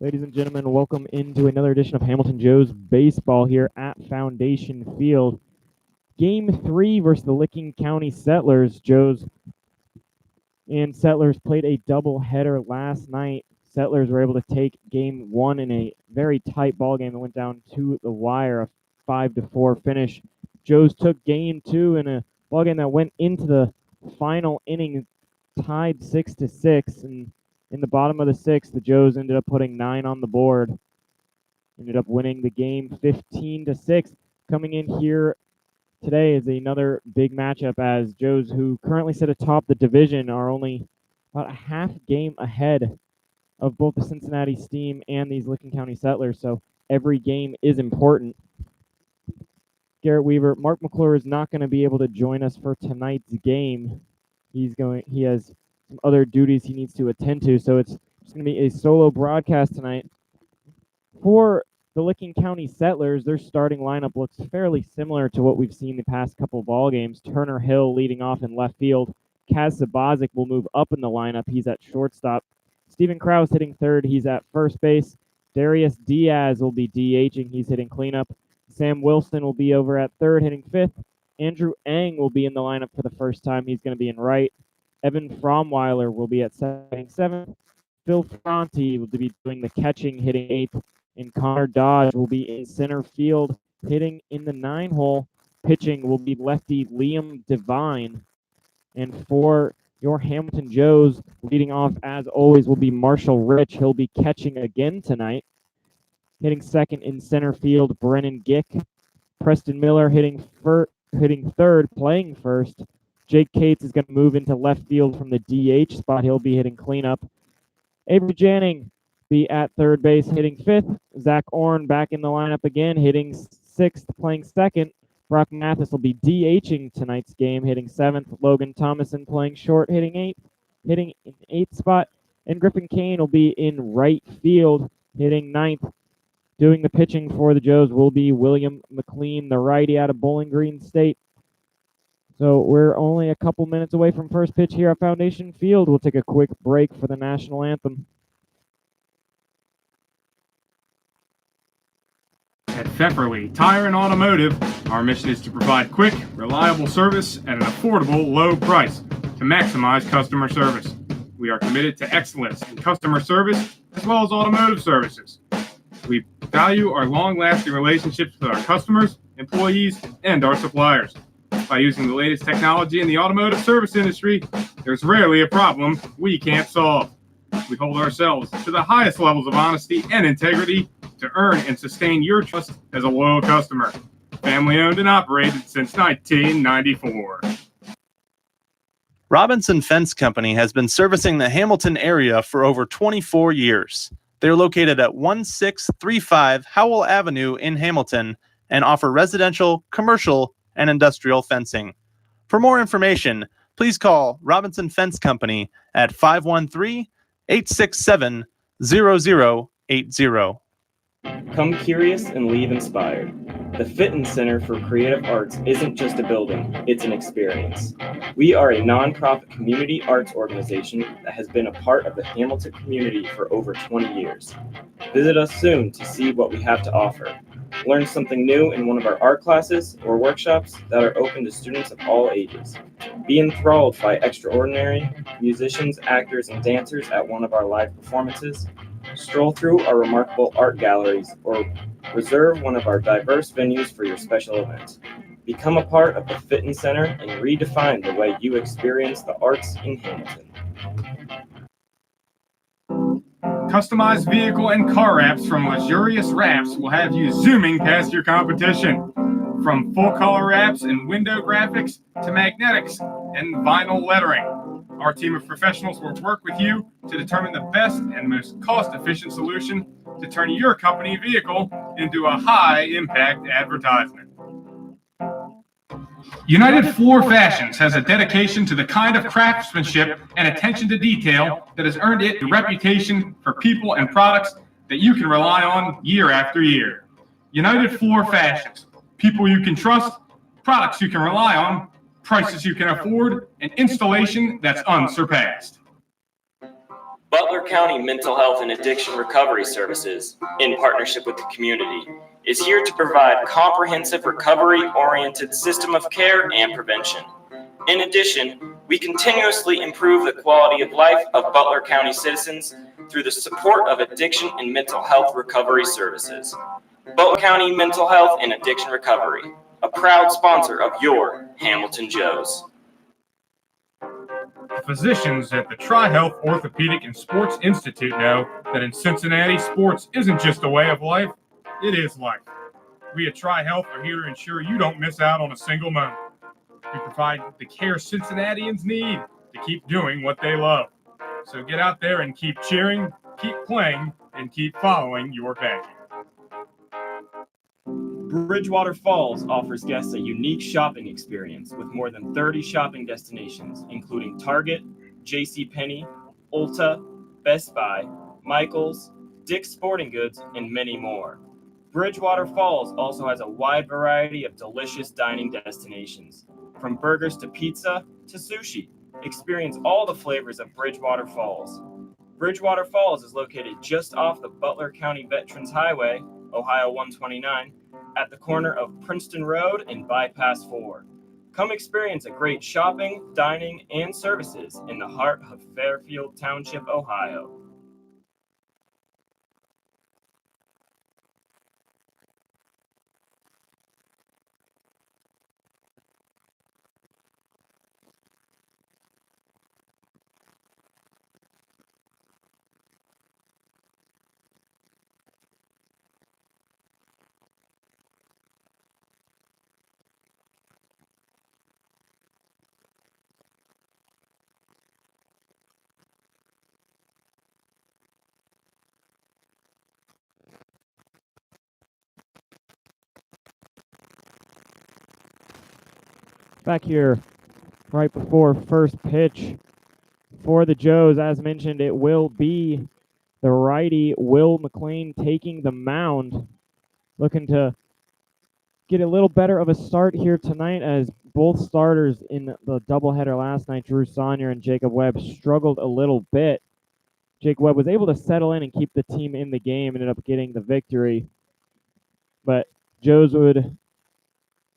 Ladies and gentlemen, welcome into another edition of Hamilton Joe's Baseball here at Foundation Field. Game 3 versus the Licking County Settlers. Joe's and Settlers played a doubleheader last night. Settlers were able to take Game 1 in a very tight ball game that went down to the wire, a 5-4 finish. Joe's took Game 2 in a ball game that went into the final inning, tied 6-6, and in the bottom of the sixth, the Joes ended up putting 9 on the board. Ended up winning the game 15-6. Coming in here today is another big matchup as Joes, who currently sit atop the division, are only about a half game ahead of both the Cincinnati Steam and these Licking County Settlers. So every game is important. Garrett Weaver, Mark McClure is not going to be able to join us for tonight's game. He has some other duties he needs to attend to, so it's going to be a solo broadcast tonight. For the Licking County Settlers, their starting lineup looks fairly similar to what we've seen the past couple ball games. Turner Hill leading off in left field. Kaz Sabazic will move up in the lineup. He's at shortstop. Stephen Krause hitting third. He's at first base. Darius Diaz will be DHing. He's hitting cleanup. Sam Wilson will be over at third, hitting fifth. Andrew Eng will be in the lineup for the first time. He's going to be in right. Evan Fromweiler will be at seventh. Phil Fronti will be doing the catching, hitting eighth. And Connor Dodge will be in center field, hitting in the 9-hole. Pitching will be lefty Liam Devine. And for your Hamilton Joes, leading off as always will be Marshall Rich. He'll be catching again tonight. Hitting second in center field, Brennan Gick. Preston Miller hitting third, playing first. Jake Cates is going to move into left field from the DH spot. He'll be hitting cleanup. Avery Janning be at third base, hitting fifth. Zach Orn back in the lineup again, hitting sixth, playing second. Brock Mathis will be DHing tonight's game, hitting seventh. Logan Thomason playing short, hitting eighth, hitting in eighth spot. And Griffin Kane will be in right field, hitting ninth. Doing the pitching for the Joes will be William McLean, the righty out of Bowling Green State. So we're only a couple minutes away from first pitch here at Foundation Field. We'll take a quick break for the national anthem. At Pfefferly Tire and Automotive, our mission is to provide quick, reliable service at an affordable, low price to maximize customer service. We are committed to excellence in customer service as well as automotive services. We value our long-lasting relationships with our customers, employees, and our suppliers. By using the latest technology in the automotive service industry, there's rarely a problem we can't solve. We hold ourselves to the highest levels of honesty and integrity to earn and sustain your trust as a loyal customer. Family owned and operated since 1994. Robinson Fence Company has been servicing the Hamilton area for over 24 years. They're located at 1635 Howell Avenue in Hamilton and offer residential, commercial, and industrial fencing. For more information, please call Robinson Fence Company at 513-867-0080. Come curious and leave inspired. The Fitton Center for Creative Arts isn't just a building, it's an experience. We are a nonprofit community arts organization that has been a part of the Hamilton community for over 20 years. Visit us soon to see what we have to offer. Learn something new in one of our art classes or workshops that are open to students of all ages. Be enthralled by extraordinary musicians, actors, and dancers at one of our live performances. Stroll through our remarkable art galleries or reserve one of our diverse venues for your special event. Become a part of the Fitton Center and redefine the way you experience the arts in Hamilton. Customized vehicle and car wraps from Luxurious Wraps will have you zooming past your competition. From full-color wraps and window graphics to magnetics and vinyl lettering, our team of professionals will work with you to determine the best and most cost-efficient solution to turn your company vehicle into a high-impact advertisement. United Floor Fashions has a dedication to the kind of craftsmanship and attention to detail that has earned it a reputation for people and products that you can rely on year after year. United Floor Fashions, people you can trust, products you can rely on, prices you can afford, and installation that's unsurpassed. Butler County Mental Health and Addiction Recovery Services, in partnership with the community, is here to provide comprehensive recovery-oriented system of care and prevention. In addition, we continuously improve the quality of life of Butler County citizens through the support of addiction and mental health recovery services. Butler County Mental Health and Addiction Recovery, a proud sponsor of your Hamilton Joes. Physicians at the Tri-Health Orthopedic and Sports Institute know that in Cincinnati, sports isn't just a way of life, it is life. We at Tri-Health are here to ensure you don't miss out on a single moment. We provide the care Cincinnatians need to keep doing what they love. So get out there and keep cheering, keep playing, and keep following your passion. Bridgewater Falls offers guests a unique shopping experience with more than 30 shopping destinations, including Target, JCPenney, Ulta, Best Buy, Michaels, Dick's Sporting Goods, and many more. Bridgewater Falls also has a wide variety of delicious dining destinations, from burgers to pizza to sushi. Experience all the flavors of Bridgewater Falls. Bridgewater Falls is located just off the Butler County Veterans Highway, Ohio 129, at the corner of Princeton Road and Bypass 4. Come experience a great shopping, dining, and services in the heart of Fairfield Township, Ohio. Back here, right before first pitch for the Joes. As mentioned, it will be the righty Will McLean taking the mound, looking to get a little better of a start here tonight, as both starters in the doubleheader last night, Drew Sonnier and Jacob Webb, struggled a little bit. Jake Webb was able to settle in and keep the team in the game, ended up getting the victory. But Joes would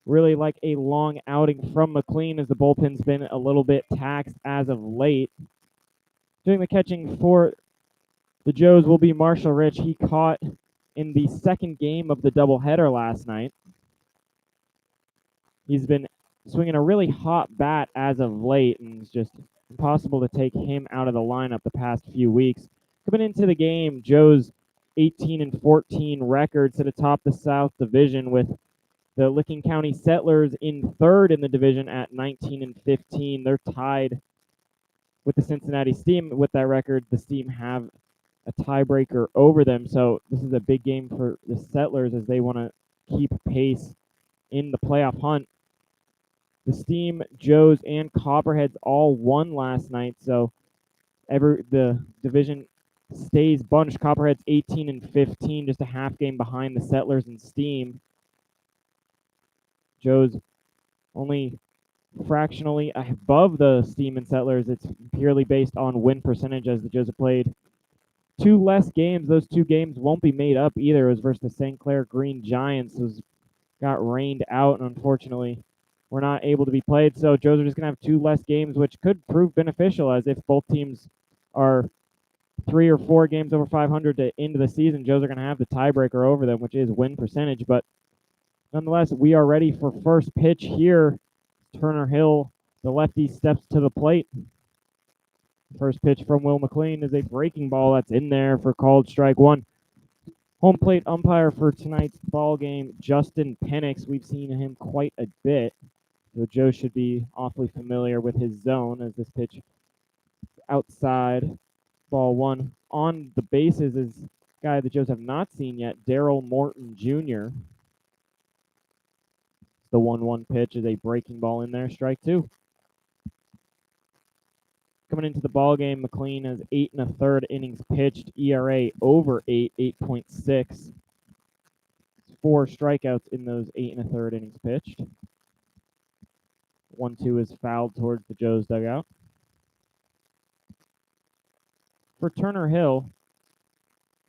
really like a long outing from McLean, as the bullpen's been a little bit taxed as of late. Doing the catching for the Joes will be Marshall Rich. He caught in the second game of the doubleheader last night. He's been swinging a really hot bat as of late, and it's just impossible to take him out of the lineup the past few weeks. Coming into the game, Joe's 18-14 record sit atop the South Division, with the Licking County Settlers in third in the division at 19-15. They're tied with the Cincinnati Steam with that record. The Steam have a tiebreaker over them, so this is a big game for the Settlers as they want to keep pace in the playoff hunt. The Steam, Joes, and Copperheads all won last night, so the division stays bunched. Copperheads 18-15, just a half game behind the Settlers and Steam. Joes only fractionally above the Steam and Settlers. It's purely based on win percentage, as the Joes have played two less games. Those two games won't be made up either. It was versus the St. Clair Green Giants. Those got rained out, and unfortunately were not able to be played. So Joes are just going to have two less games, which could prove beneficial, as if both teams are 3 or 4 games over 500 to into the season, Joes are going to have the tiebreaker over them, which is win percentage. But nonetheless, we are ready for first pitch here. Turner Hill, the lefty, steps to the plate. First pitch from Will McLean is a breaking ball that's in there for called strike one. Home plate umpire for tonight's ball game, Justin Penix. We've seen him quite a bit, so Joe should be awfully familiar with his zone, as this pitch outside, ball one. On the bases is a guy the Joes have not seen yet, Daryl Morton Jr. The 1-1 pitch is a breaking ball in there, strike two. Coming into the ball game, McLean has 8 1/3 innings pitched, ERA over 8, 8.6. 4 strikeouts in those 8 1/3 innings pitched. 1-2 is fouled towards the Joes dugout. for Turner Hill,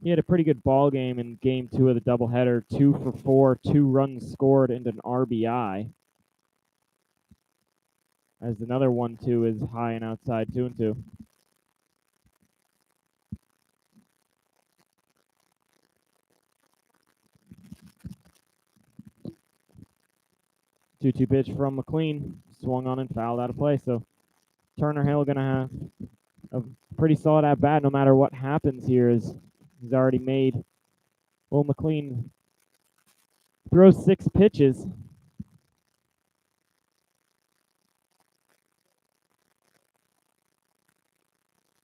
he had a pretty good ball game in game 2 of the doubleheader. 2 for 4, 2 runs scored, and an RBI. As another 1-2 is high and outside, 2-2. 2-2 pitch from McLean, swung on and fouled out of play. So Turner Hill going to have a pretty solid at bat no matter what happens here, as he's already made Will McLean throw 6 pitches.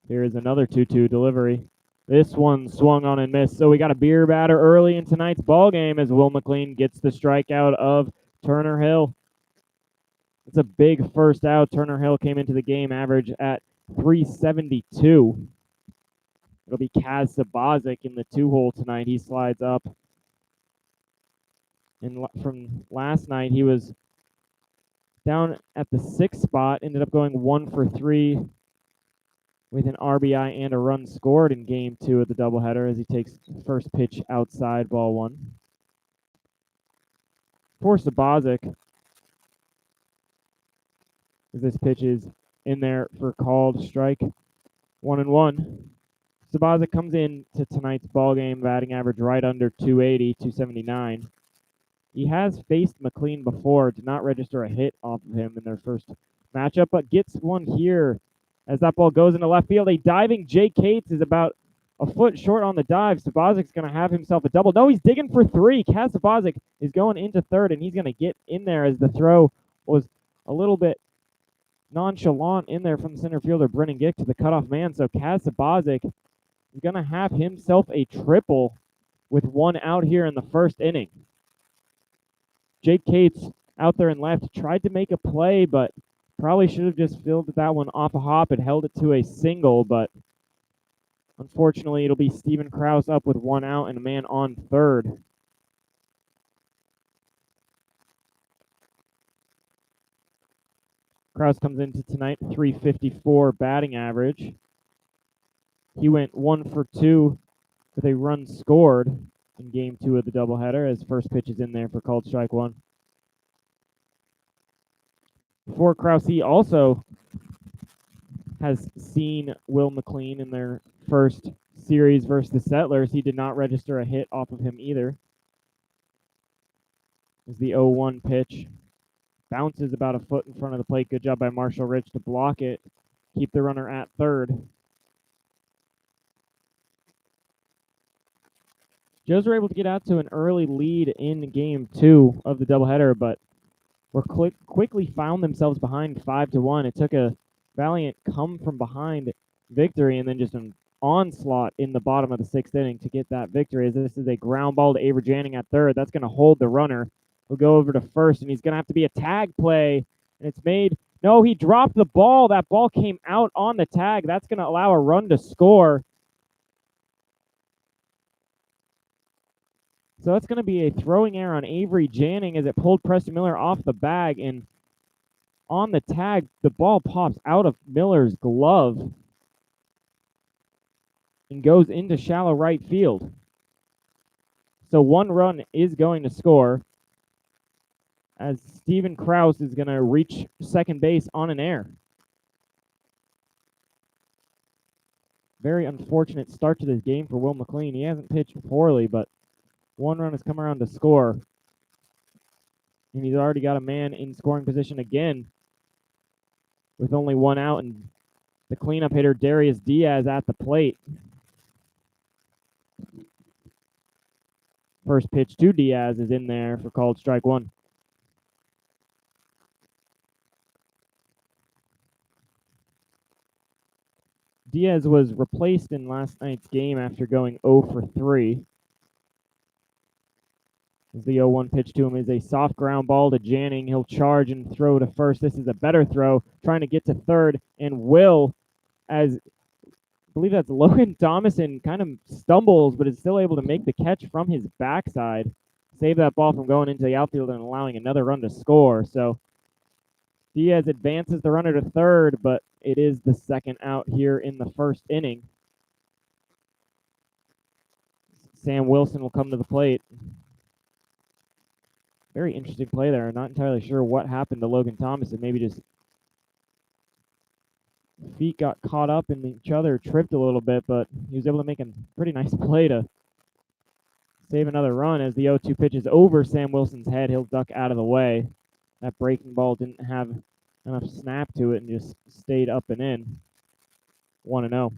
Here is another 2-2 delivery. This one swung on and missed. So we got a beer batter early in tonight's ball game as Will McLean gets the strikeout of Turner Hill. It's a big first out. Turner Hill came into the game average at 372. It'll be Kaz Sabazic in the 2-hole tonight. He slides up. And from last night, he was down at the 6th spot, ended up going 1 for 3 with an RBI and a run scored in game 2 of the doubleheader as he takes first pitch outside, ball 1. For Sabazic, as this pitch is in there for called strike, 1-1. Sabazic comes in to tonight's ball game batting average right under 280, 279. He has faced McLean before, did not register a hit off of him in their first matchup, but gets one here as that ball goes into left field. A diving Jake Cates is about a foot short on the dive. Sabazic's going to have himself a double. No, he's digging for 3. Kaz Sabazic is going into third, and he's going to get in there as the throw was a little bit nonchalant in there from center fielder Brennan Gick to the cutoff man. So Kaz Sabazic is going to have himself a triple with 1 out here in the first inning. Jake Cates out there in left tried to make a play, but probably should have just fielded that one off a hop and held it to a single, but unfortunately it'll be Steven Krause up with 1 out and a man on third. Krause comes into tonight 354 batting average. He went 1 for 2 with a run scored in game 2 of the doubleheader as first pitch is in there for called strike 1. For Krause, he also has seen Will McLean in their first series versus the Settlers. He did not register a hit off of him either. As the 0-1 pitch bounces about a foot in front of the plate. Good job by Marshall Rich to block it, keep the runner at third. Joes were able to get out to an early lead in game 2 of the doubleheader, but were quickly found themselves behind 5-1. It took a valiant come from behind victory and then just an onslaught in the bottom of the 6th inning to get that victory. As this is a ground ball to Avery Janning at third. That's going to hold the runner. He'll go over to first, and he's going to have to be a tag play, and it's made. No, he dropped the ball. That ball came out on the tag. That's going to allow a run to score. So that's going to be a throwing error on Avery Janning as it pulled Preston Miller off the bag, and on the tag, the ball pops out of Miller's glove and goes into shallow right field. So 1 run is going to score as Steven Krause is going to reach second base on an error. Very unfortunate start to this game for Will McLean. He hasn't pitched poorly, but 1 run has come around to score. And he's already got a man in scoring position again with only 1 out, and the cleanup hitter Darius Diaz at the plate. First pitch to Diaz is in there for called strike 1. Diaz was replaced in last night's game after going 0 for 3. As the 0-1 pitch to him is a soft ground ball to Janning. He'll charge and throw to first. This is a better throw, trying to get to third, and will, as I believe that's Logan Thomason, kind of stumbles, but is still able to make the catch from his backside, save that ball from going into the outfield and allowing another run to score. So Diaz advances the runner to third, but it is the 2nd out here in the first inning. Sam Wilson will come to the plate. Very interesting play there. Not entirely sure what happened to Logan Thomas. And maybe just feet got caught up in each other, tripped a little bit, but he was able to make a pretty nice play to save another run as the 0-2 pitch is over Sam Wilson's head. He'll duck out of the way. That breaking ball didn't have enough snap to it and just stayed up and in. 1-0.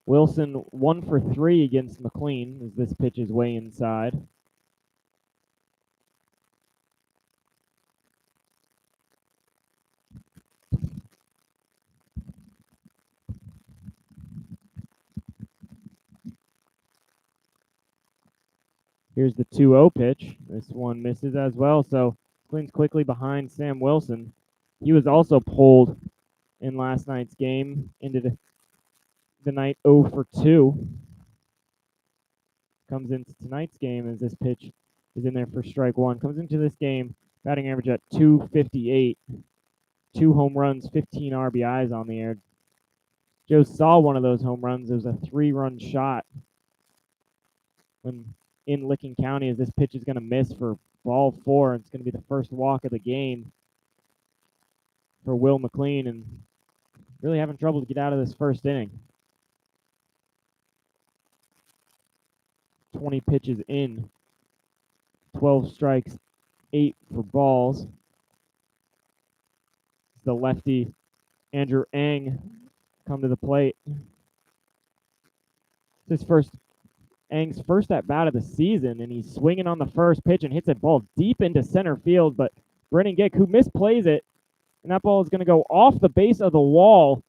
Wilson 1 for 3 against McLean as this pitch is way inside. Here's the 2-0 pitch. This one misses as well, so McLean's quickly behind Sam Wilson. He was also pulled in last night's game into the night 0 for 2. Comes into tonight's game as this pitch is in there for strike one. Comes into this game batting average at .258. 2 home runs, 15 RBIs on the air. Joe saw one of those home runs. It was a 3-run shot when in Licking County, as this pitch is going to miss for ball 4. It's going to be the first walk of the game for Will McLean, and really having trouble to get out of this first inning. 20 pitches in, 12 strikes, 8 for balls. The lefty Andrew Eng come to the plate. It's Eng's first at bat of the season, and he's swinging on the first pitch and hits that ball deep into center field. But Brennan Gick, who misplays it, and that ball is going to go off the base of the wall.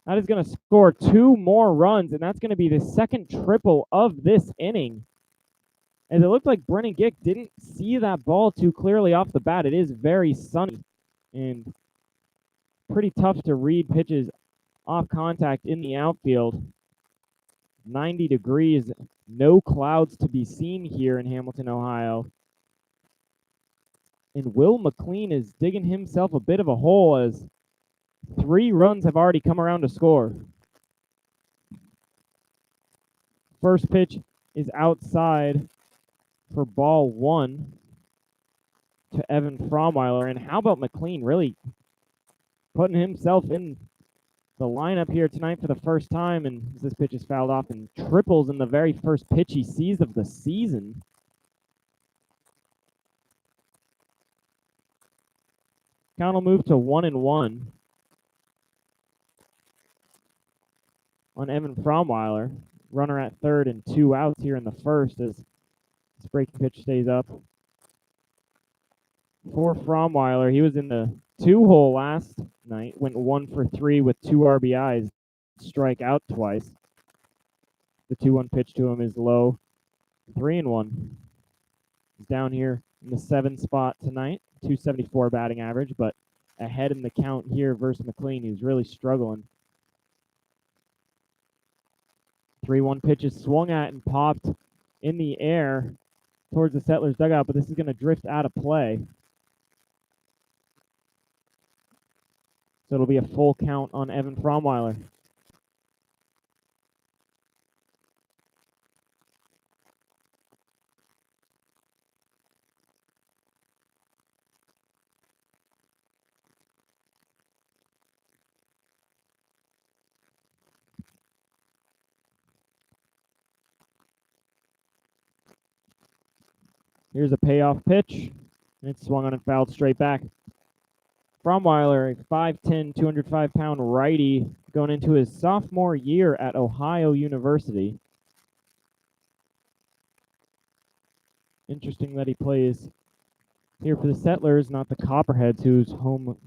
That is going to score 2 more runs, and that's going to be the second triple of this inning. As it looked like Brennan Gick didn't see that ball too clearly off the bat. It is very sunny and pretty tough to read pitches off contact in the outfield. 90 degrees, no clouds to be seen here in Hamilton, Ohio. And Will McLean is digging himself a bit of a hole as 3 runs have already come around to score. First pitch is outside for ball 1 to Evan Fromweiler. And how about McLean really putting himself in the lineup here tonight for the first time, and this pitch is fouled off and triples in the very first pitch he sees of the season. Count will move to 1-1 on Evan Fromweiler. Runner at third and 2 outs here in the first as this breaking pitch stays up. For Fromweiler, he was in the 2-hole last night, went 1 for 3 with 2 RBIs, strike out twice. The 2-1 pitch to him is low, 3-1. He's down here in the 7th spot tonight, 274 batting average, but ahead in the count here versus McLean, who's really struggling. 3-1 pitch is swung at and popped in the air towards the Settlers dugout, but this is going to drift out of play. So it'll be a full count on Evan Fromweiler. Here's a payoff pitch, and it's swung on and fouled straight back. Fromweiler, a 5'10", 205-pound righty, going into his sophomore year at Ohio University. Interesting that he plays here for the Settlers, not the Copperheads, whose home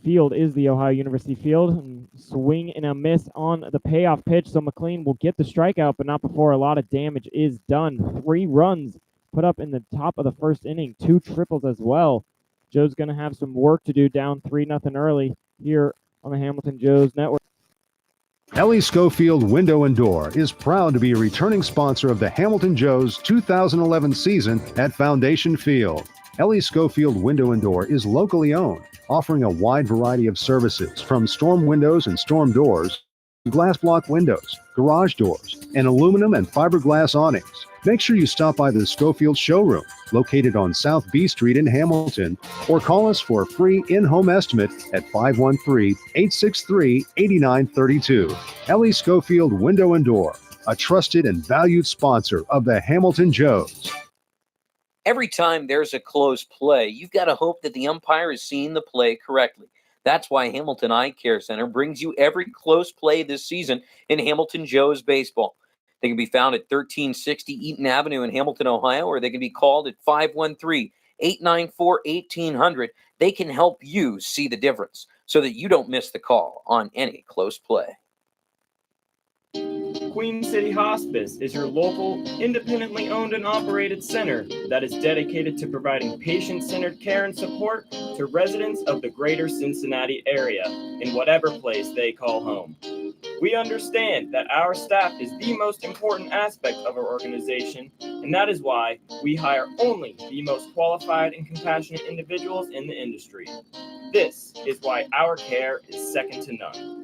field is the Ohio University field. And swing and a miss on the payoff pitch, so McLean will get the strikeout, but not before a lot of damage is done. 3 runs put up in the top of the first inning, 2 triples as well. Joe's going to have some work to do down 3-0 early here on the Hamilton Joes Network. Ellie Schofield Window and Door is proud to be a returning sponsor of the Hamilton Joes 2011 season at Foundation Field. Ellie Schofield Window and Door is locally owned, offering a wide variety of services from storm windows and storm doors, glass block windows, garage doors, and aluminum and fiberglass awnings. Make sure you stop by the Schofield showroom, located on South B Street in Hamilton, or call us for a free in-home estimate at 513-863-8932. Ellie Schofield Window and Door, a trusted and valued sponsor of the Hamilton Joes. Every time there's a close play, you've got to hope that the umpire is seeing the play correctly. That's why Hamilton Eye Care Center brings you every close play this season in Hamilton Joes baseball. They can be found at 1360 Eaton Avenue in Hamilton, Ohio, or they can be called at 513-894-1800. They can help you see the difference so that you don't miss the call on any close play. Queen City Hospice is your local, independently owned and operated center that is dedicated to providing patient-centered care and support to residents of the greater Cincinnati area in whatever place they call home. We understand that our staff is the most important aspect of our organization, and that is why we hire only the most qualified and compassionate individuals in the industry. This is why our care is second to none.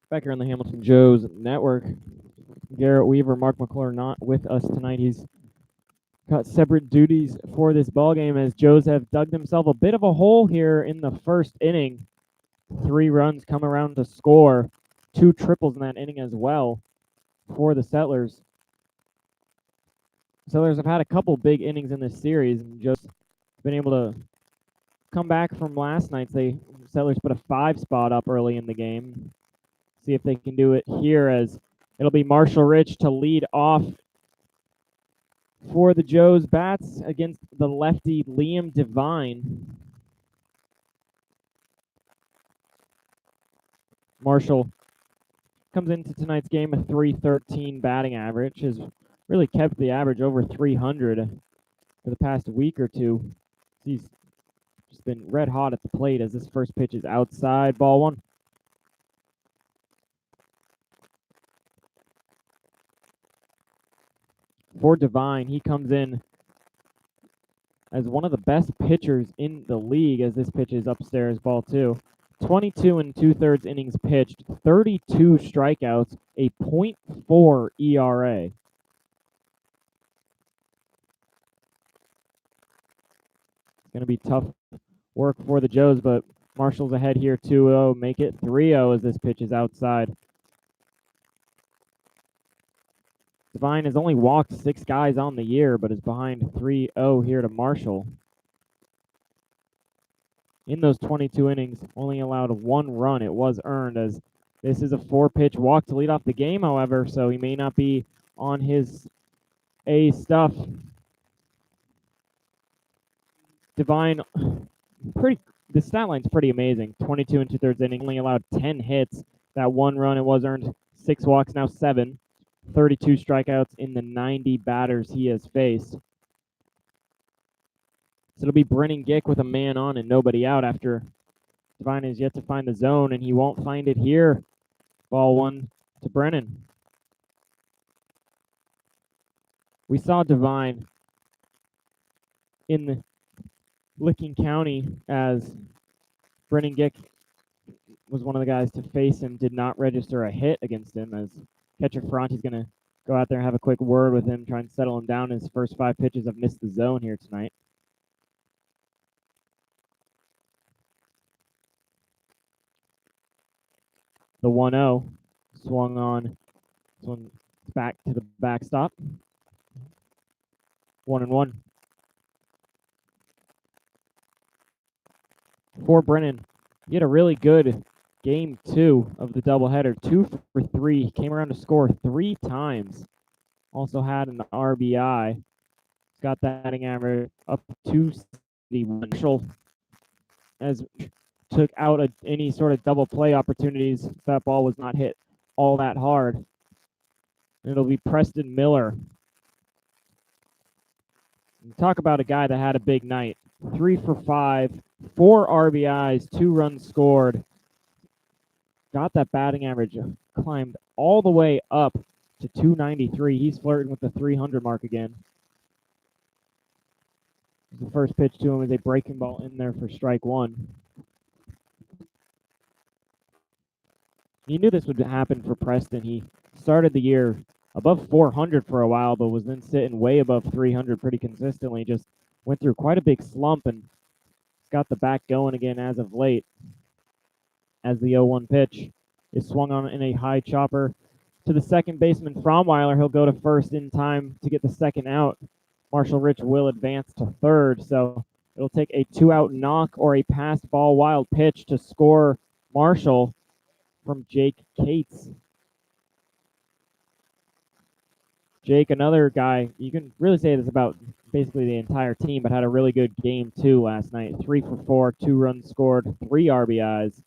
Back here on the Hamilton Joes Network, Garrett Weaver, Mark McClure not with us tonight. He's got separate duties for this ball game as Joes have dug themselves a bit of a hole here in the first inning. 3 runs come around to score, 2 triples in that inning as well for the Settlers. Settlers have had a couple big innings in this series and just been able to come back from last night's. Settlers put a 5 spot up early in the game. See if they can do it here, as it'll be Marshall Rich to lead off for the Joes bats against the lefty Liam Devine. Marshall comes into tonight's game a .313 batting average, has really kept the average over 300 for the past week or two. He's just been red hot at the plate as this first pitch is outside, ball 1. For Devine, he comes in as one of the best pitchers in the league as this pitch is upstairs, ball 2. 22 and 2/3 innings pitched, 32 strikeouts, a .4 ERA. It's going to be tough work for the Joes, but Marshall's ahead here 2-0, make it 3-0 as this pitch is outside. Devine has only walked 6 guys on the year, but is behind 3-0 here to Marshall. In those 22 innings, only allowed 1 run. It was earned, as this is a 4-pitch walk to lead off the game, however, so he may not be on his A stuff. Devine, the stat line's pretty amazing. 22 and 2/3 innings, only allowed 10 hits. That 1 run, it was earned. 6 walks, now 7. 32 strikeouts in the 90 batters he has faced. So it'll be Brennan Gick with a man on and nobody out after Devine has yet to find the zone, and he won't find it here. Ball 1 to Brennan. We saw Devine in the Licking County as Brennan Gick was one of the guys to face him, did not register a hit against him, as catcher Ferranti's going to go out there and have a quick word with him, try and settle him down. His first 5 pitches have missed the zone here tonight. The 1-0 swung on. This one's back to the backstop. 1-1. For Brennan, he had a really good Game 2 of the doubleheader, 2 for 3. He came around to score 3 times. Also had an RBI. He's got that batting average up to 271. Marshall as took out any sort of double play opportunities. That ball was not hit all that hard. It'll be Preston Miller. Talk about a guy that had a big night. 3 for 5, 4 RBIs, 2 runs scored. Got that batting average climbed all the way up to 293. He's flirting with the 300 mark again. The first pitch to him is a breaking ball in there for strike one. You knew this would happen for Preston. He started the year above 400 for a while, but was then sitting way above 300 pretty consistently. Just went through quite a big slump and got the back going again as of late. As the 0-1 pitch is swung on in a high chopper to the second baseman Fromweiler. He'll go to first in time to get the second out. Marshall Rich will advance to third, so it'll take a 2-out knock or a passed ball wild pitch to score Marshall from Jake Cates. Jake, another guy, you can really say this about basically the entire team, but had a really good game too last night. 3 for 4, 2 runs scored, 3 RBIs.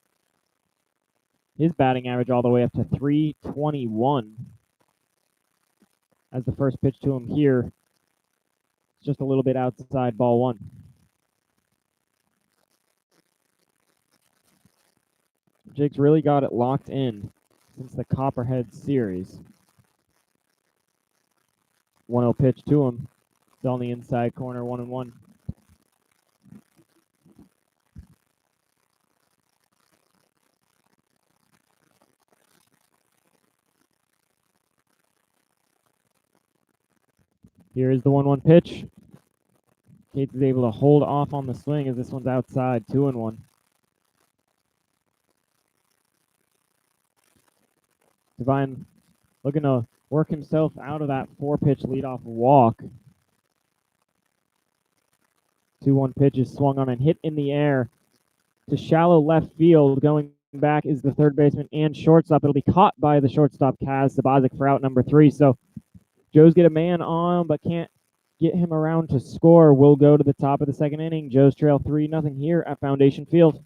His batting average all the way up to 321. As the first pitch to him here, it's just a little bit outside ball one. Jake's really got it locked in since the Copperhead series. 1-0 pitch to him. It's on the inside corner, 1-1. Here is the 1-1 pitch. Cates is able to hold off on the swing as this one's outside, 2-1. Devine looking to work himself out of that 4-pitch leadoff walk. 2-1 pitch is swung on and hit in the air to shallow left field. Going back is the third baseman and shortstop. It'll be caught by the shortstop, Kaz Sabazic, for out number 3. So Joe's get a man on, but can't get him around to score. We'll go to the top of the second inning. Joe's trail 3-0 here at Foundation Field.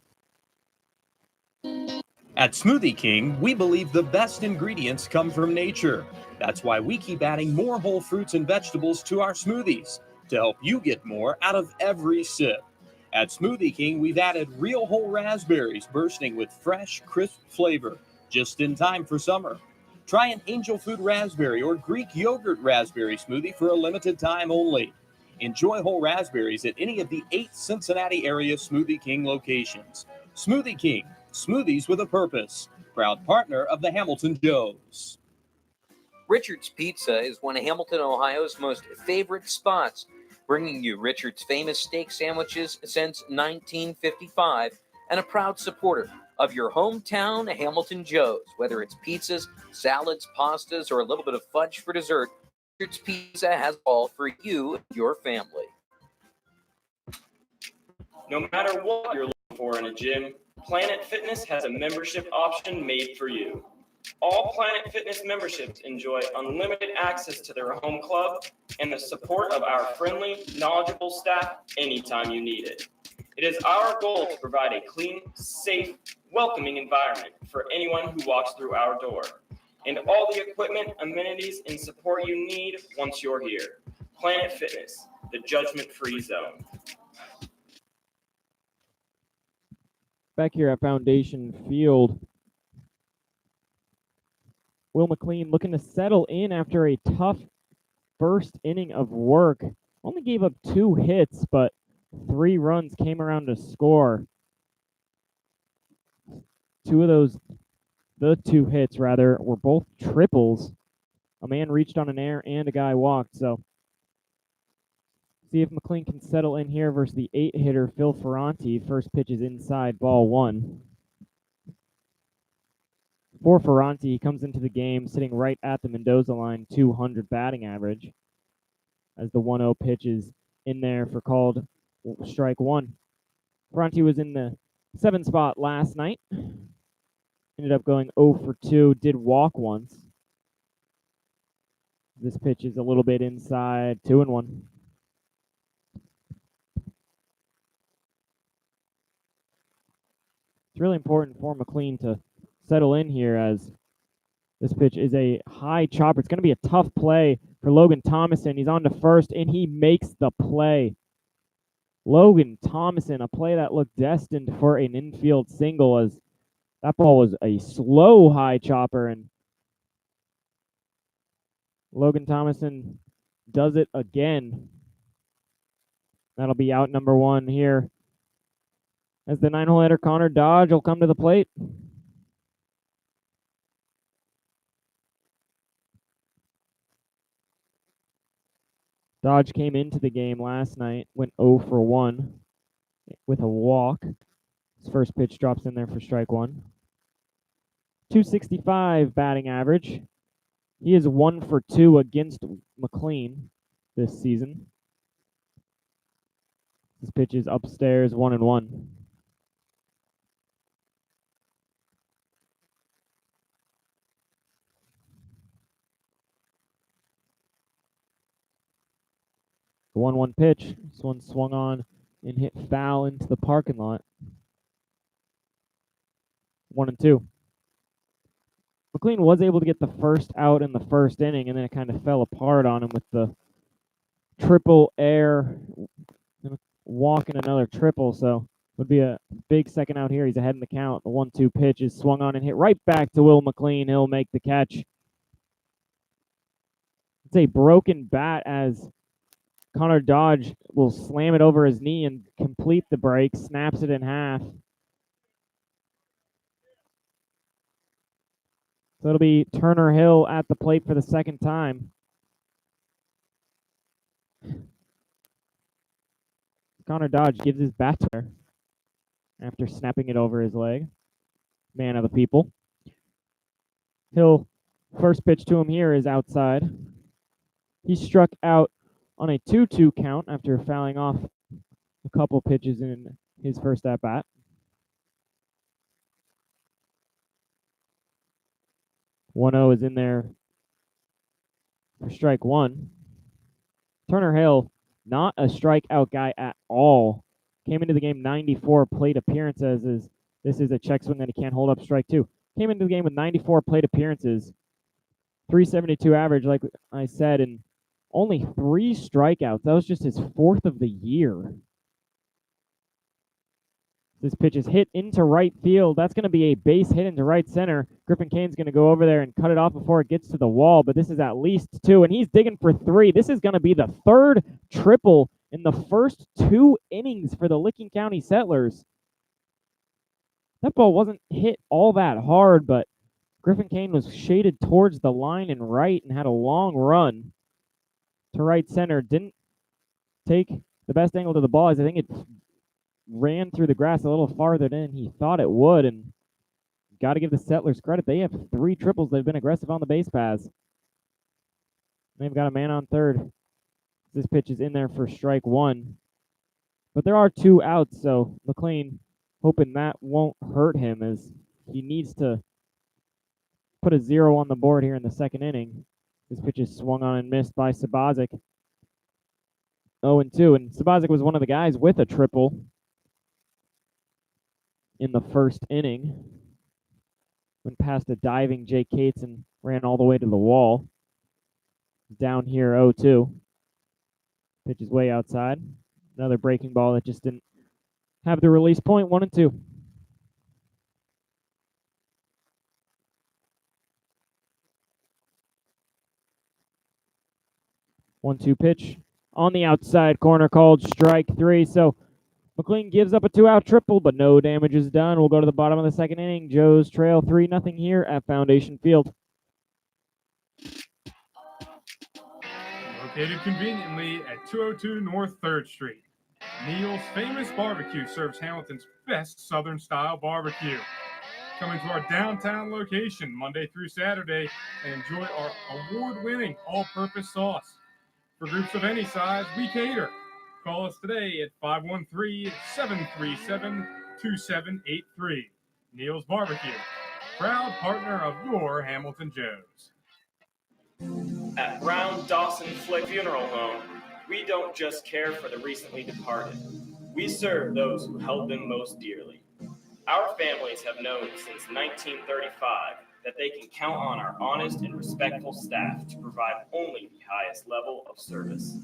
At Smoothie King, we believe the best ingredients come from nature. That's why we keep adding more whole fruits and vegetables to our smoothies to help you get more out of every sip. At Smoothie King, we've added real whole raspberries bursting with fresh, crisp flavor, just in time for summer. Try an angel food raspberry or Greek yogurt raspberry smoothie for a limited time only. Enjoy whole raspberries at any of the 8 Cincinnati area Smoothie King locations. Smoothie King, smoothies with a purpose. Proud partner of the Hamilton Joes. Richard's Pizza is one of Hamilton, Ohio's most favorite spots, bringing you Richard's famous steak sandwiches since 1955 and a proud supporter of your hometown Hamilton Joes. Whether it's pizzas, salads, pastas, or a little bit of fudge for dessert, Richard's Pizza has all for you and your family. No matter what you're looking for in a gym, Planet Fitness has a membership option made for you. All Planet Fitness memberships enjoy unlimited access to their home club and the support of our friendly, knowledgeable staff anytime you need it. It is our goal to provide a clean, safe, welcoming environment for anyone who walks through our door, and all the equipment, amenities, and support you need once you're here. Planet Fitness, the judgment-free zone. Back here at Foundation Field, Will McLean looking to settle in after a tough first inning of work. Only gave up 2 hits, but 3 runs came around to score. 2 of those, the 2 hits rather, were both triples. A man reached on an error and a guy walked. So see if McLean can settle in here versus the 8-hitter Phil Ferranti. First pitch is inside, ball 1. For Ferranti, he comes into the game sitting right at the Mendoza line, 200 batting average, as the 1-0 pitch is in there for called strike 1. Ferranti was in the 7 spot last night. Ended up going 0 for 2, did walk once. This pitch is a little bit inside, 2-1. It's really important for McLean to settle in here, as this pitch is a high chopper. It's going to be a tough play for Logan Thomason. He's on to first, and he makes the play. Logan Thomason, a play that looked destined for an infield single, as that ball was a slow high chopper, and Logan Thomason does it again. That'll be out number 1 here. As the 9-hole hitter Connor Dodge will come to the plate. Dodge came into the game last night, went 0 for 1 with a walk. His first pitch drops in there for strike 1. 265 batting average. He is 1 for 2 against McLean this season. His pitch is upstairs, 1-1. The 1-1 pitch. This one swung on and hit foul into the parking lot. 1-2. McLean was able to get the first out in the first inning, and then it kind of fell apart on him with the triple air, walk and another triple. So would be a big second out here. He's ahead in the count. The 1-2 pitch is swung on and hit right back to Will McLean. He'll make the catch. It's a broken bat as Connor Dodge will slam it over his knee and complete the break, snaps it in half. So it'll be Turner Hill at the plate for the second time. Connor Dodge gives his bat to her after snapping it over his leg. Man of the people. Hill, first pitch to him here is outside. He struck out on a 2-2 count after fouling off a couple pitches in his first at-bat. One-0 is in there for strike 1. Turner Hill, not a strikeout guy at all. Came into the game 94 plate appearances. This is a check swing that he can't hold up, strike 2. Came into the game with 94 plate appearances, 372 average, like I said, and only 3 strikeouts. That was just his 4th of the year. This pitch is hit into right field. That's going to be a base hit into right center. Griffin Kane's going to go over there and cut it off before it gets to the wall, but this is at least 2, and he's digging for 3. This is going to be the 3rd triple in the first 2 innings for the Licking County Settlers. That ball wasn't hit all that hard, but Griffin Kane was shaded towards the line and right and had a long run to right center. Didn't take the best angle to the ball, as I think it ran through the grass a little farther than he thought it would, and got to give the Settlers credit. They have 3 triples. They've been aggressive on the base paths. They've got a man on third. This pitch is in there for strike 1. But there are 2 outs, so McLean hoping that won't hurt him, as he needs to put a 0 on the board here in the second inning. This pitch is swung on and missed by Sabazic. 0-2, and Sabazic was one of the guys with a triple in the first inning. Went past a diving Jake Cates and ran all the way to the wall. Down here, 0-2. Pitch is way outside. Another breaking ball that just didn't have the release point. 1-2. One-two pitch on the outside corner, called strike 3. So McLean gives up a 2-out triple, but no damage is done. We'll go to the bottom of the second inning. Joe's trail 3-0 here at Foundation Field. Located conveniently at 202 North 3rd Street, Neil's Famous Barbecue serves Hamilton's best Southern-style barbecue. Come into our downtown location Monday through Saturday and enjoy our award-winning all-purpose sauce. For groups of any size, we cater. Call us today at 513-737-2783. Neil's Barbecue, proud partner of your Hamilton Joes. At Brown Dawson Flick Funeral Home, we don't just care for the recently departed. We serve those who held them most dearly. Our families have known since 1935 that they can count on our honest and respectful staff to provide only the highest level of service.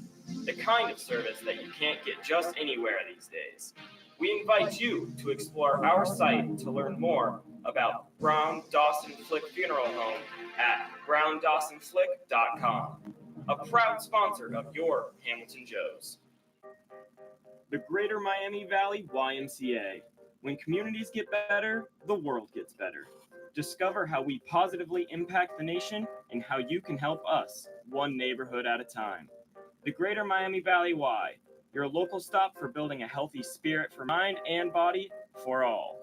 The kind of service that you can't get just anywhere these days. We invite you to explore our site to learn more about Brown Dawson Flick Funeral Home at browndawsonflick.com. a proud sponsor of your Hamilton Joes. The Greater Miami Valley YMCA. When communities get better, the world gets better. Discover how we positively impact the nation and how you can help us, one neighborhood at a time. The Greater Miami Valley Y, your local stop for building a healthy spirit for mind and body for all.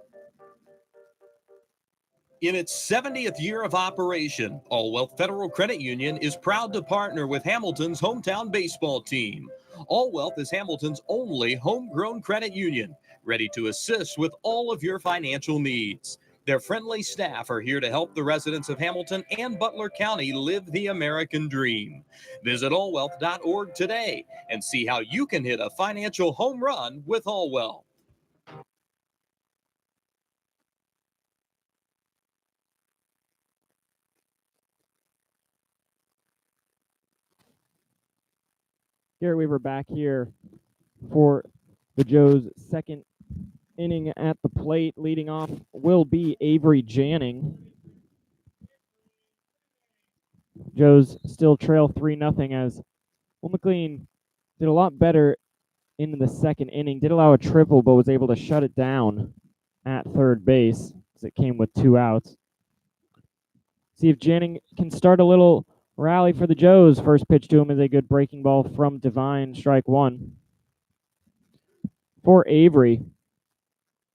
In its 70th year of operation, All Wealth Federal Credit Union is proud to partner with Hamilton's hometown baseball team. All Wealth is Hamilton's only homegrown credit union, ready to assist with all of your financial needs. Their friendly staff are here to help the residents of Hamilton and Butler County live the American dream. Visit allwealth.org today and see how you can hit a financial home run with All Wealth. Garrett Weaver back here for the Joes' second inning at the plate. Leading off will be Avery Janning. Joes still trail 3-0 as Will McLean did a lot better in the second inning. Did allow a triple, but was able to shut it down at third base as it came with 2 outs. See if Janning can start a little rally for the Joes. First pitch to him is a good breaking ball from Divine, strike 1. For Avery,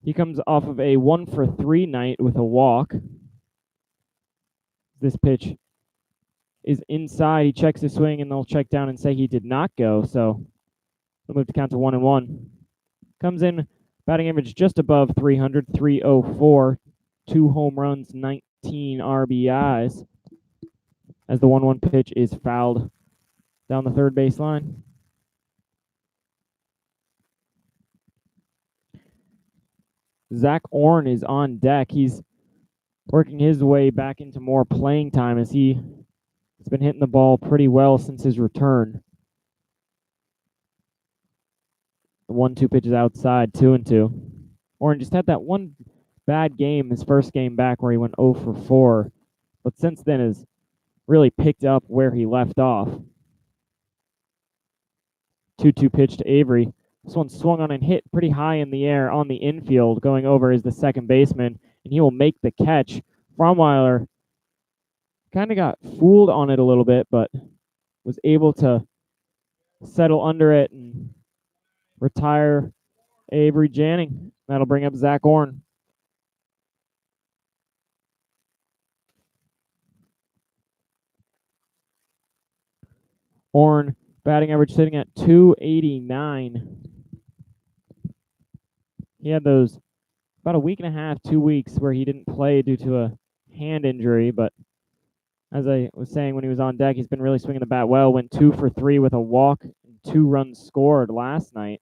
he comes off of a 1-for-3 night with a walk. This pitch is inside. He checks his swing, and they'll check down and say he did not go. So they'll move to count to 1-1. Comes in batting average just above 300, 304. 2 home runs, 19 RBIs. As the 1-1 pitch is fouled down the third baseline. Zach Orn is on deck. He's working his way back into more playing time as he's been hitting the ball pretty well since his return. The 1-2 pitch is outside, 2-2. Orn just had that one bad game, his first game back, where he went 0-for-4, but since then has really picked up where he left off. 2-2 pitch to Avery. This one swung on and hit pretty high in the air on the infield. Going over is the second baseman, and he will make the catch. Fromweiler kind of got fooled on it a little bit, but was able to settle under it and retire Avery Janning. That'll bring up Zach Orn. Orn batting average sitting at 289. He had those about a week and a half, 2 weeks where he didn't play due to a hand injury, but as I was saying when he was on deck, he's been really swinging the bat well. Went 2-for-3 with a walk and 2 runs scored last night.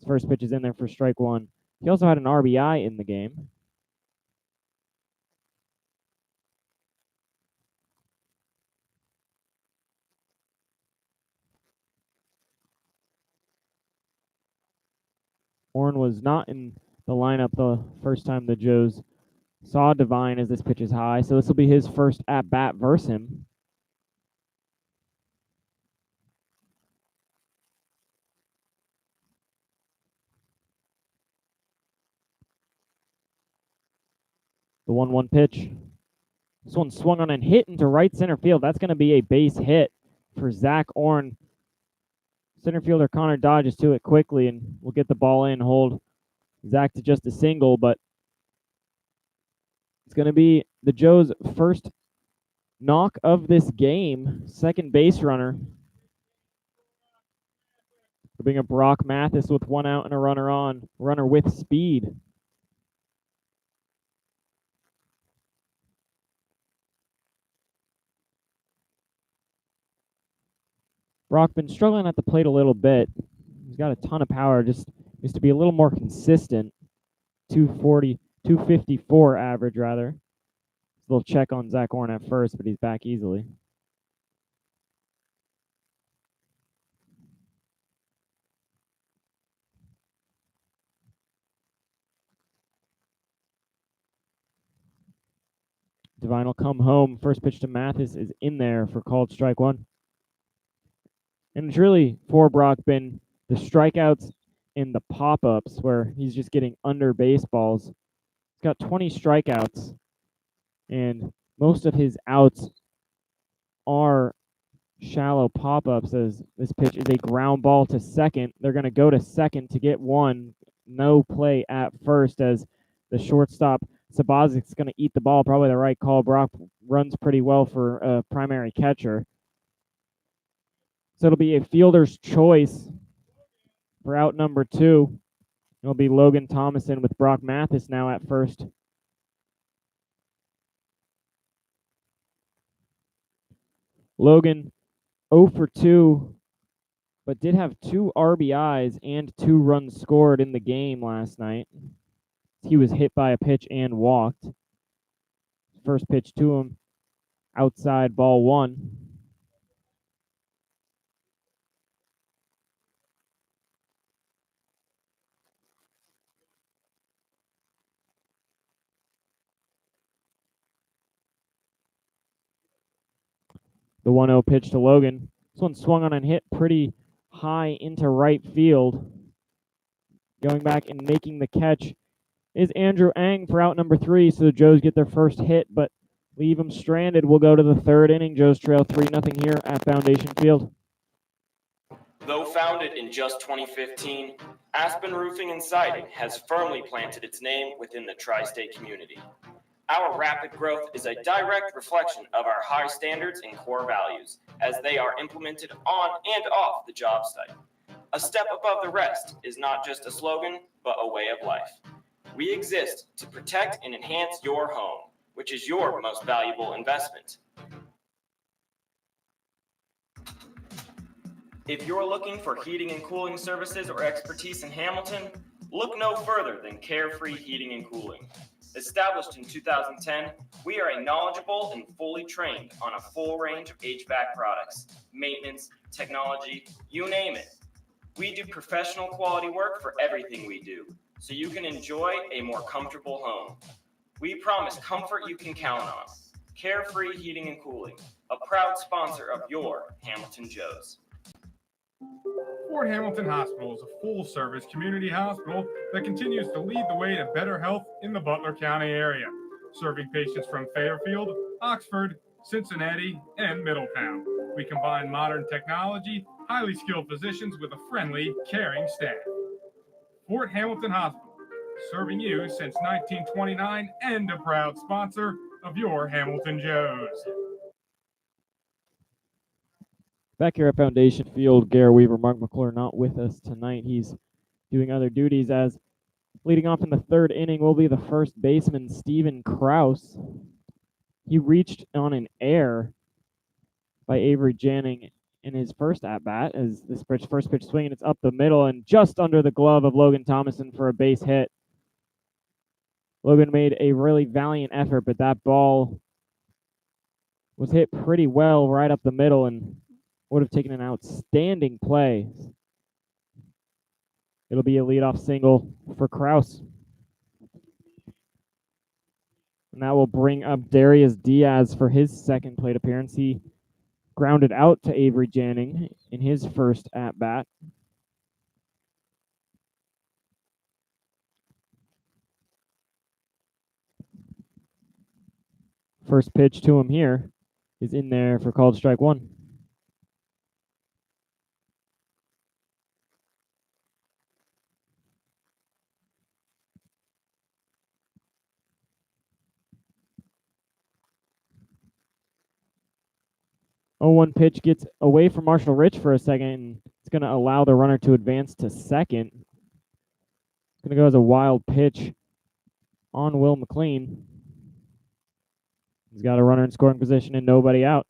His first pitch is in there for strike 1. He also had an RBI in the game. Orn was not in the lineup the first time the Joes saw Divine as this pitch is high, so this will be his first at-bat versus him. The 1-1 pitch. This one swung on and hit into right center field. That's going to be a base hit for Zach Orn. Center fielder Connor dodges to it quickly and will get the ball in, hold Zach to just a single, but it's going to be the Joes' first knock of this game. Second base runner. We'll bring up Brock Mathis with 1 out and a runner on. Runner with speed. Brock been struggling at the plate a little bit. He's got a ton of power, just needs to be a little more consistent. 240, 254 average, rather. A little check on Zach Orn at first, but he's back easily. Divine will come home. First pitch to Mathis is in there for called strike 1. And it's really, for Brock, been the strikeouts and the pop-ups where he's just getting under baseballs. He's got 20 strikeouts, and most of his outs are shallow pop-ups, as this pitch is a ground ball to second. They're going to go to second to get one. No play at first, as the shortstop Sabozic's going to eat the ball. Probably the right call. Brock runs pretty well for a primary catcher. So it'll be a fielder's choice for out number 2. It'll be Logan Thomason with Brock Mathis now at first. Logan 0 for 2, but did have 2 RBIs and 2 runs scored in the game last night. He was hit by a pitch and walked. First pitch to him, outside, ball 1. The 1-0 pitch to Logan. This one swung on and hit pretty high into right field. Going back and making the catch is Andrew Ang for out number 3. So the Joes get their first hit, but leave them stranded. We'll go to the 3rd inning. Joes trail 3-0 here at Foundation Field. Though founded in just 2015, Aspen Roofing and Siding has firmly planted its name within the tri-state community. Our rapid growth is a direct reflection of our high standards and core values, as they are implemented on and off the job site. A step above the rest is not just a slogan, but a way of life. We exist to protect and enhance your home, which is your most valuable investment. If you're looking for heating and cooling services or expertise in Hamilton, look no further than Carefree Heating and Cooling. Established in 2010, we are a knowledgeable and fully trained on a full range of HVAC products, maintenance, technology, you name it. We do professional quality work for everything we do, so you can enjoy a more comfortable home. We promise comfort you can count on. Carefree Heating and Cooling, a proud sponsor of your Hamilton Joes. Fort Hamilton Hospital is a full-service community hospital that continues to lead the way to better health in the Butler County area, serving patients from Fairfield, Oxford, Cincinnati, and Middletown. We combine modern technology, highly skilled physicians with a friendly, caring staff. Fort Hamilton Hospital, serving you since 1929 and a proud sponsor of your Hamilton Joes. Back here at Foundation Field, Gare Weaver, Mark McClure not with us tonight. He's doing other duties, as leading off in the 3rd inning will be the first baseman, Steven Kraus. He reached on an error by Avery Janning in his first at-bat, as this first pitch swing, and it's up the middle and just under the glove of Logan Thomason for a base hit. Logan made a really valiant effort, but that ball was hit pretty well right up the middle and would have taken an outstanding play. It'll be a leadoff single for Kraus. And that will bring up Darius Diaz for his second plate appearance. He grounded out to Avery Janning in his first at-bat. First pitch to him here is in there for called strike 1. Oh, 1 pitch gets away from Marshall Rich for a second, and it's going to allow the runner to advance to second. It's going to go as a wild pitch on Will McLean. He's got a runner in scoring position and nobody out.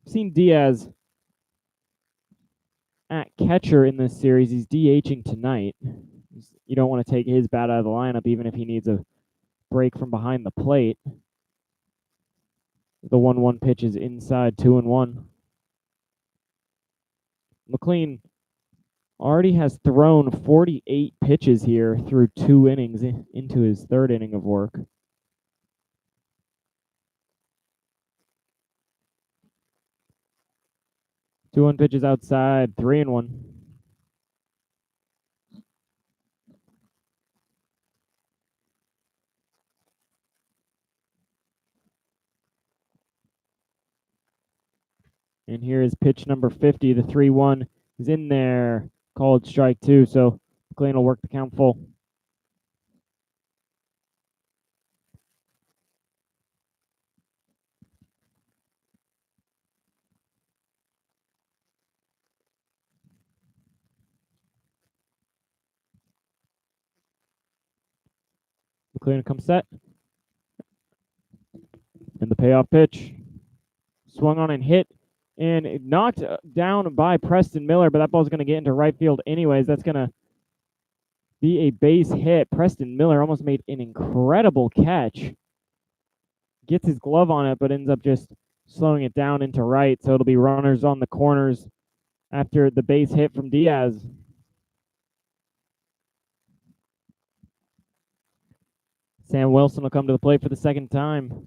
I've seen Diaz at catcher in this series. He's DHing tonight. You don't want to take his bat out of the lineup, even if he needs a break from behind the plate. The 1-1 pitch is inside, 2-1. McLean already has thrown 48 pitches here through 2 innings into his 3rd inning of work. 2-1 pitches outside, 3-1. And here is pitch number 50. The 3-1 is in there. Called strike 2, so McLean will work the count full. McLean comes set. And the payoff pitch. Swung on and hit. And it knocked down by Preston Miller, but that ball's going to get into right field anyways. That's going to be a base hit. Preston Miller almost made an incredible catch. Gets his glove on it, but ends up just slowing it down into right. So it'll be runners on the corners after the base hit from Diaz. Sam Wilson will come to the plate for the second time.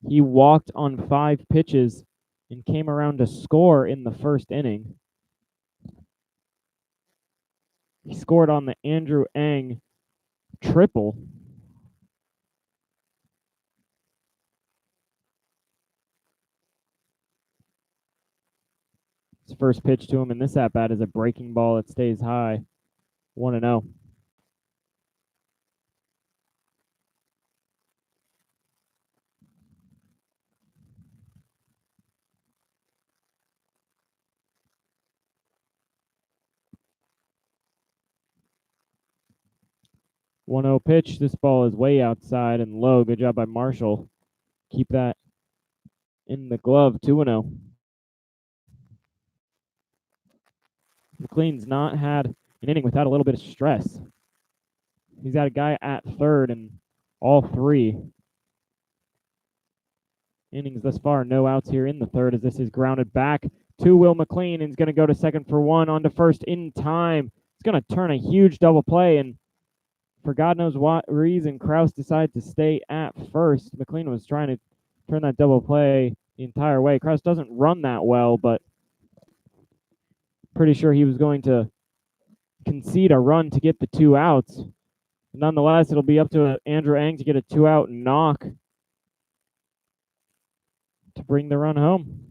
He walked on 5 pitches and came around to score in the first inning. He scored on the Andrew Eng triple. His first pitch to him in this at-bat is a breaking ball that stays high. 1-0. One-0 pitch. This ball is way outside and low. Good job by Marshall. Keep that in the glove. 2-0. McLean's not had an inning without a little bit of stress. He's got a guy at third in all 3 innings thus far. No outs here in the third as this is grounded back to Will McLean and is going to go to second for 1 on to first in time. It's going to turn a huge double play, and for God knows what reason, Kraus decided to stay at first. McLean was trying to turn that double play the entire way. Kraus doesn't run that well, but pretty sure he was going to concede a run to get the 2 outs. Nonetheless, it'll be up to Andrew Eng to get a 2-out knock to bring the run home.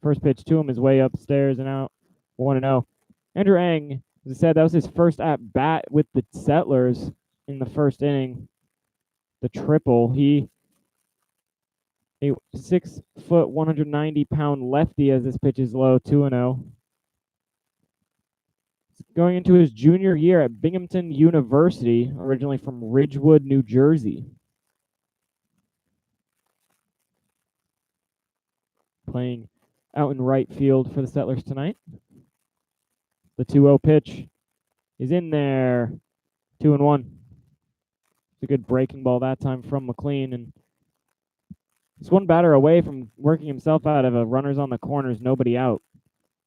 First pitch to him is way upstairs and out. 1-0. Andrew Eng, as I said, that was his first at bat with the Settlers in the first inning. The triple. He, a 6 foot, 190-pound lefty as this pitch is low. 2-0. Going into his junior year at Binghamton University, originally from Ridgewood, New Jersey. Playing out in right field for the Settlers tonight. The 2-0 pitch is in there. 2-1. It's a good breaking ball that time from McLean, and he's one batter away from working himself out of a runners on the corners, nobody out.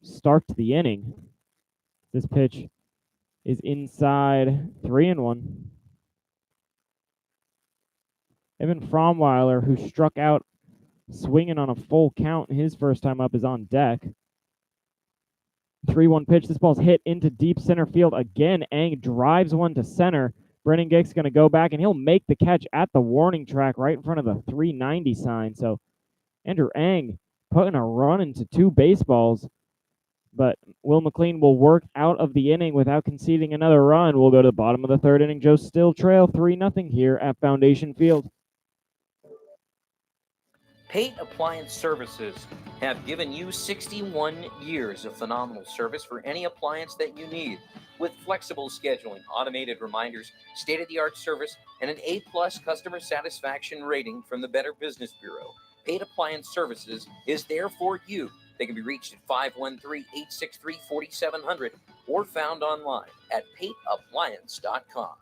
Start to the inning. This pitch is inside. 3-1. Evan Fromweiler, who struck out swinging on a full count his first time up, is on deck. 3-1 pitch. This ball's hit into deep center field again. Eng drives one to center. Brennan Gick's going to go back, and he'll make the catch at the warning track right in front of the 390 sign. So Andrew Eng putting a run into 2 baseballs. But Will McLean will work out of the inning without conceding another run. We'll go to the bottom of the third inning. Joe still trail 3-0 here at Foundation Field. Pate Appliance Services have given you 61 years of phenomenal service for any appliance that you need. With flexible scheduling, automated reminders, state-of-the-art service, and an A+ customer satisfaction rating from the Better Business Bureau, Pate Appliance Services is there for you. They can be reached at 513-863-4700 or found online at pateappliance.com.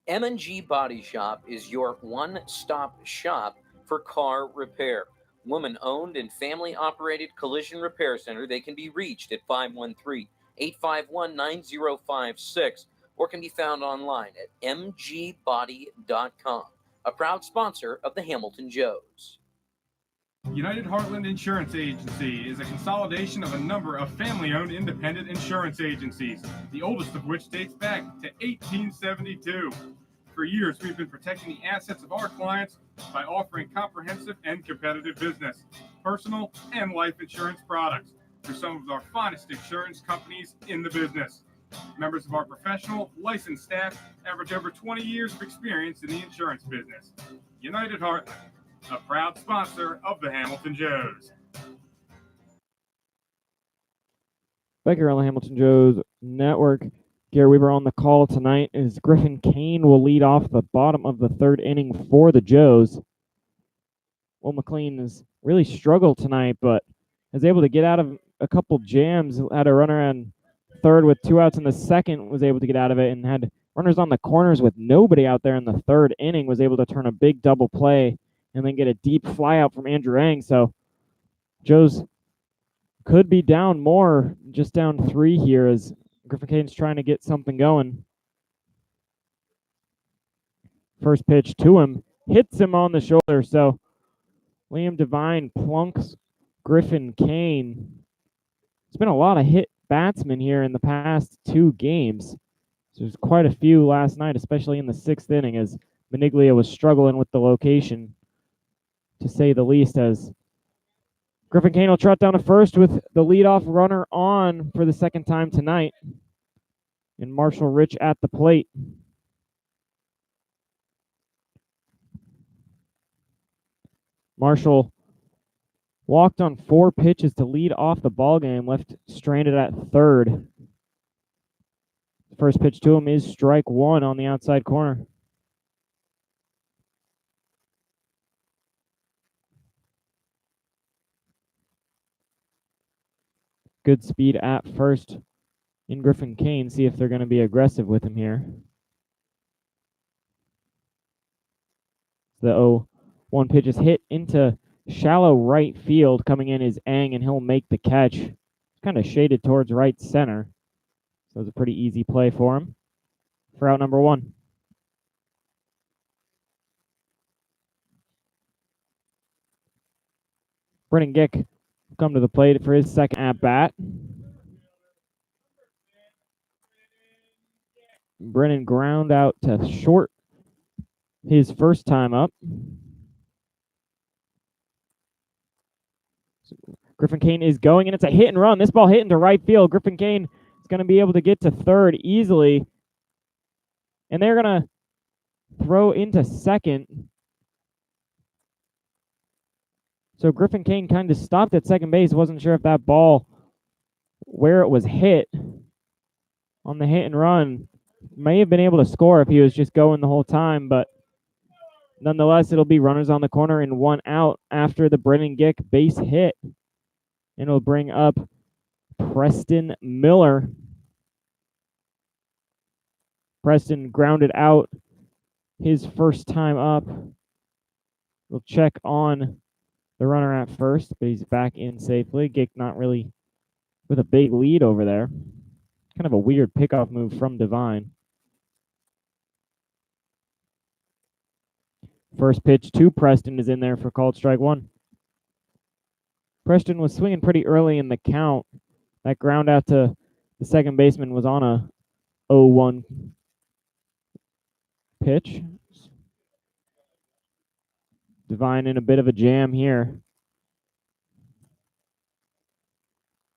M&G Body Shop is your one-stop shop for car repair. Woman-owned and family-operated collision repair center. They can be reached at 513-851-9056 or can be found online at mgbody.com. A proud sponsor of the Hamilton Joes. United Heartland Insurance Agency is a consolidation of a number of family-owned independent insurance agencies, the oldest of which dates back to 1872. For years, we've been protecting the assets of our clients by offering comprehensive and competitive business, personal and life insurance products through some of our finest insurance companies in the business. Members of our professional, licensed staff average over 20 years of experience in the insurance business. United Heartland, a proud sponsor of the Hamilton Joes. Back here on the Hamilton Joes Network, Gary Weaver on the call tonight is Griffin Kane will lead off the bottom of the third inning for the Joes. Will McLean has really struggled tonight, but is able to get out of a couple jams. Had a runner on third with 2 outs in the second, was able to get out of it, and had runners on the corners with nobody out there in the third inning, was able to turn a big double play and then get a deep fly out from Andrew Ang. So Joes could be down more, just down 3 here as Griffin Kane's trying to get something going. First pitch to him, hits him on the shoulder. So Liam Devine plunks Griffin Kane. It's been a lot of hit batsmen here in the past 2 games. So there's quite a few last night, especially in the 6th inning, as Beniglia was struggling with the location, to say the least, as Griffin Kane will trot down to first with the leadoff runner on for the second time tonight, and Marshall Rich at the plate. Marshall walked on 4 pitches to lead off the ball game, left stranded at third. First pitch to him is strike 1 on the outside corner. Good speed at first in Griffin Kane. See if they're going to be aggressive with him here. The 0-1 pitch is hit into shallow right field. Coming in is Ang, and he'll make the catch. Kind of shaded towards right center. So it's a pretty easy play for him for out number 1. Brennan Gick come to the plate for his second at bat. Brennan ground out to short his first time up. Griffin Kane is going, and it's a hit and run. This ball hit into right field. Griffin Kane is going to be able to get to third easily. And they're going to throw into second. So Griffin Kane kind of stopped at second base. Wasn't sure if that ball, where it was hit on the hit and run, may have been able to score if he was just going the whole time. But nonetheless, it'll be runners on the corner and 1 out after the Brennan Gick base hit. And it'll bring up Preston Miller. Preston grounded out his first time up. We'll check on the runner at first, but he's back in safely. Gick not really with a big lead over there. Kind of a weird pickoff move from Devine. First pitch to Preston is in there for called strike 1. Preston was swinging pretty early in the count. That ground out to the second baseman was on a 0-1 pitch. Devine in a bit of a jam here.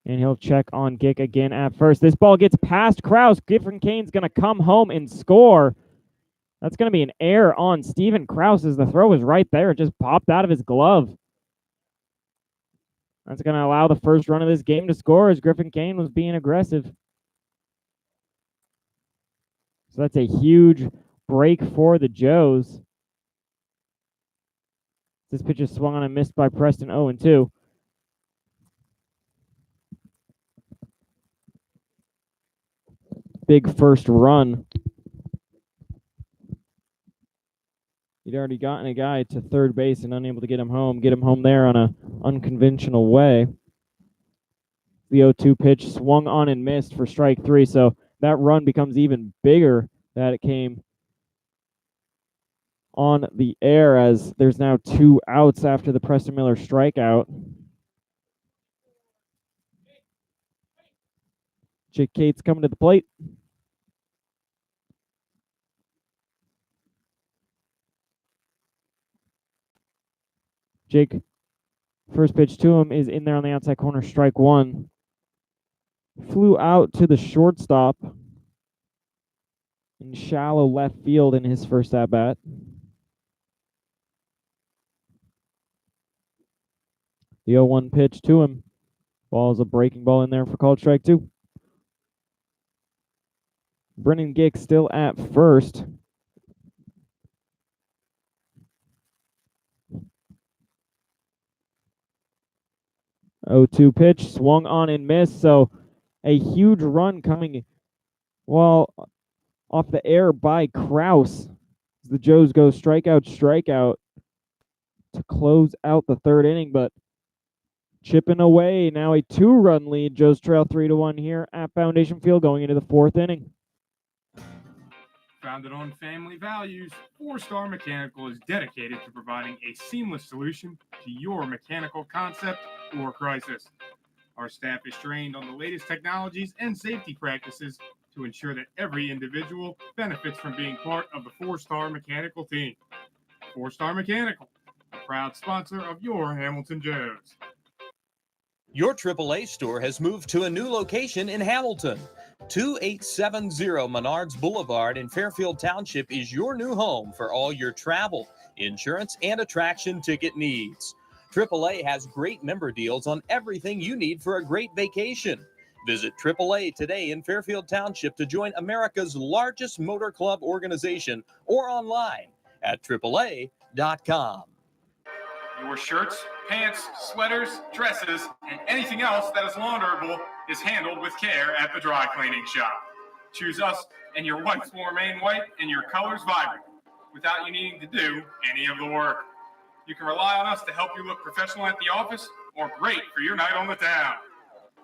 And he'll check on Gick again at first. This ball gets past Krause. Griffin Kane's going to come home and score. That's going to be an error on Steven Krause as the throw was right there. It just popped out of his glove. That's going to allow the first run of this game to score as Griffin Kane was being aggressive. So that's a huge break for the Joes. This pitch is swung on and missed by Preston, 0-2. Big first run. He'd already gotten a guy to third base and unable to get him home there on a unconventional way. The 0-2 pitch swung on and missed for strike 3, so that run becomes even bigger that it came on the air, as there's now 2 outs after the Preston Miller strikeout. Jake Cates coming to the plate. Jake, first pitch to him is in there on the outside corner, strike 1. Flew out to the shortstop in shallow left field in his first at-bat. The 0-1 pitch to him. Ball is a breaking ball in there for called strike 2. Brennan Gick still at first. Oh-2 pitch, swung on and missed. So a huge run coming off the air by Kraus. The Joes go strikeout to close out the third inning, but chipping away. Now a 2-run lead. Joes trail 3-1 here at Foundation Field going into the 4th inning. Founded on family values, 4-Star Mechanical is dedicated to providing a seamless solution to your mechanical concept or crisis. Our staff is trained on the latest technologies and safety practices to ensure that every individual benefits from being part of the 4-Star Mechanical team. 4-Star Mechanical, a proud sponsor of your Hamilton Joes. Your AAA store has moved to a new location in Hamilton. 2870 Menards Boulevard in Fairfield Township is your new home for all your travel, insurance, and attraction ticket needs. AAA has great member deals on everything you need for a great vacation. Visit AAA today in Fairfield Township to join America's largest motor club organization or online at AAA.com. Your shirts, pants, sweaters, dresses, and anything else that is launderable is handled with care at the dry cleaning shop. Choose us and your whites will remain white and your colors vibrant without you needing to do any of the work. You can rely on us to help you look professional at the office or great for your night on the town.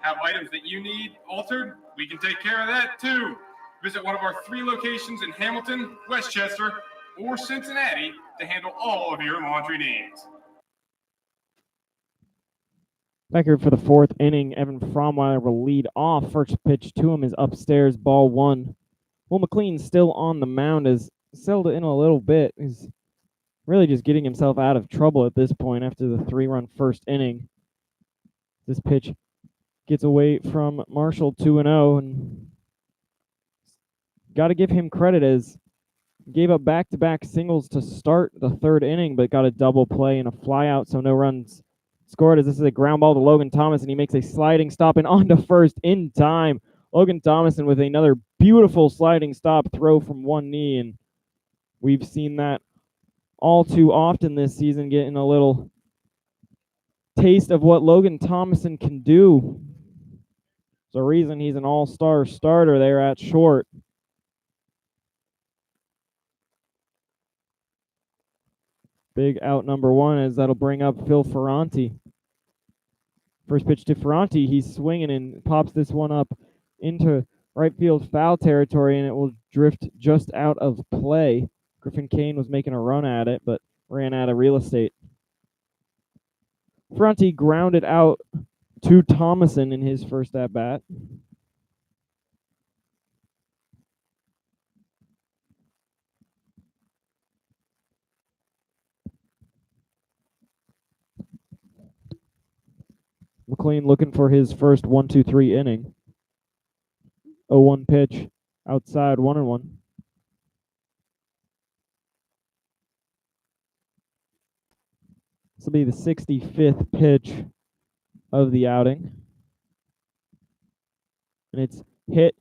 Have items that you need altered? We can take care of that too. Visit one of our 3 locations in Hamilton, Westchester, or Cincinnati to handle all of your laundry needs. Back here for the 4th inning, Evan Fromweiler will lead off. First pitch to him is upstairs, ball 1. Will McLean still on the mound, has settled in a little bit. He's really just getting himself out of trouble at this point after the 3-run first inning. This pitch gets away from Marshall 2-0, and got to give him credit as gave up back-to-back singles to start the 3rd inning, but got a double play and a flyout, so no runs scored, as this is a ground ball to Logan Thomas, and he makes a sliding stop and on to first in time. Logan Thomason with another beautiful sliding stop throw from one knee, and we've seen that all too often this season, getting a little taste of what Logan Thomason can do. There's a reason he's an all-star starter there at short. Big out number 1, as that'll bring up Phil Ferranti. First pitch to Ferranti, he's swinging and pops this one up into right field foul territory, and it will drift just out of play. Griffin Kane was making a run at it, but ran out of real estate. Ferranti grounded out to Thomason in his first at-bat. McLean looking for his first 1-2-3 inning. 0-1 pitch, outside, 1-1. This will be the 65th pitch of the outing. And it's hit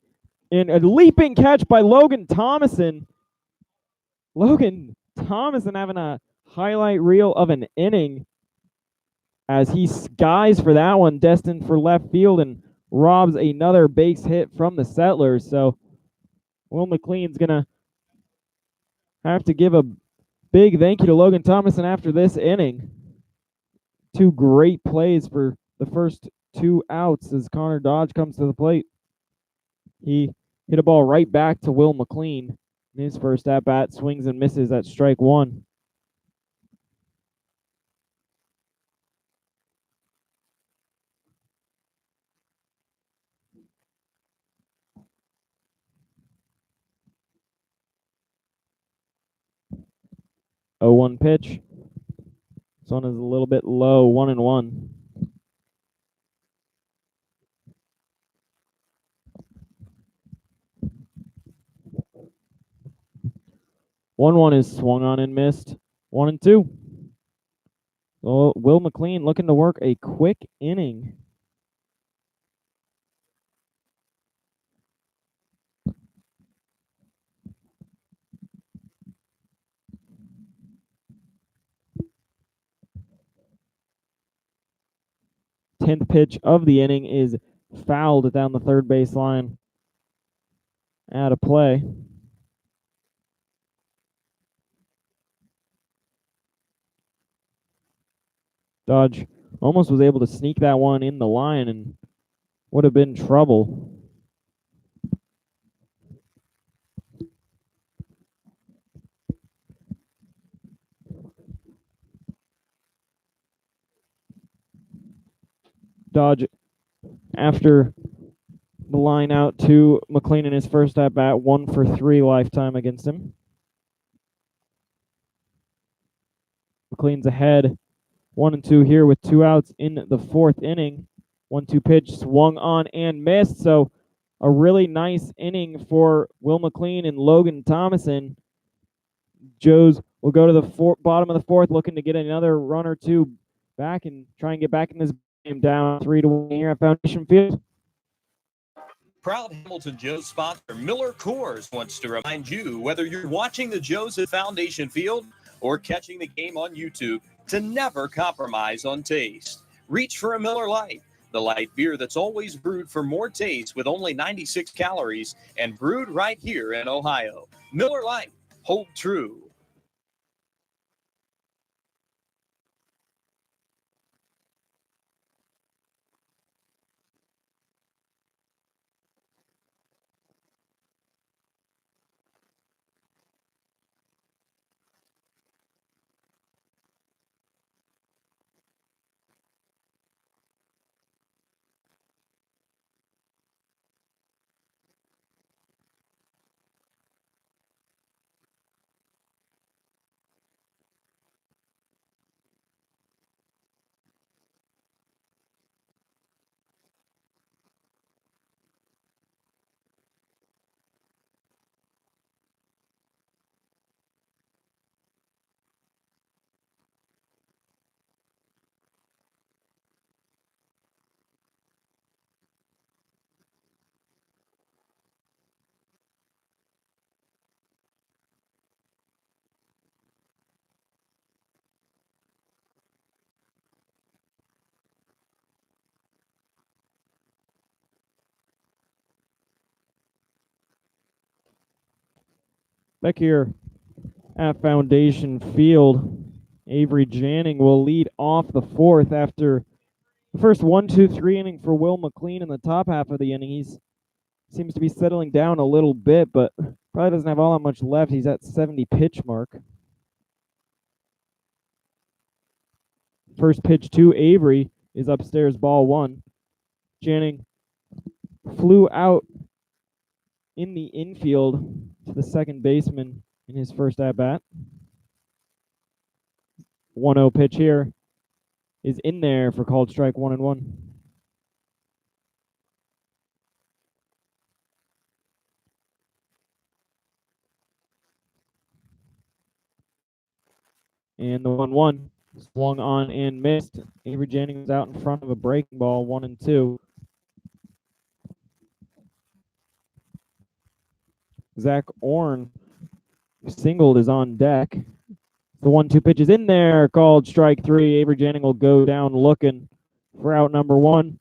in a leaping catch by Logan Thomason. Logan Thomason having a highlight reel of an inning, as he skies for that one, destined for left field, and robs another base hit from the Settlers. So Will McLean's going to have to give a big thank you to Logan Thomason after this inning. 2 great plays for the first 2 outs as Connor Dodge comes to the plate. He hit a ball right back to Will McLean. His first at bat swings and misses at strike one. Oh, 1 pitch. This one is a little bit low, 1-1. One is swung on and missed. 1-2. So Will McLean looking to work a quick inning. Tenth pitch of the inning is fouled down the third base line. Out of play. Dodge almost was able to sneak that one in the line and would have been trouble. Dodge, after the line out to McLean in his first at bat, 1 for 3 lifetime against him. McLean's ahead, 1-2 here with 2 outs in the fourth inning. 1-2 pitch swung on and missed. So a really nice inning for Will McLean and Logan Thomason. Joes will go to the bottom of the fourth, looking to get another run or two back and try and get back in this game, down 3-1 here at Foundation Field. Proud Hamilton Joes sponsor Miller Coors wants to remind you, whether you're watching the Joes at Foundation Field or catching the game on YouTube, to never compromise on taste. Reach for a Miller Lite, the light beer that's always brewed for more taste with only 96 calories and brewed right here in Ohio. Miller Lite, hold true. Back here at Foundation Field, Avery Janning will lead off the fourth after the first 1-2-3 inning for Will McLean in the top half of the inning. He seems to be settling down a little bit, but probably doesn't have all that much left. He's at 70 pitch mark. First pitch to Avery is upstairs, ball 1. Janning flew out in the infield to the second baseman in his first at-bat. 1-0 pitch here is in there for called strike 1-1. And the 1-1 swung on and missed. Avery Janning was out in front of a breaking ball, 1-2. Zach Orn singled is on deck. The 1-2 pitch is in there, called strike 3. Avery Janning will go down looking for out number 1.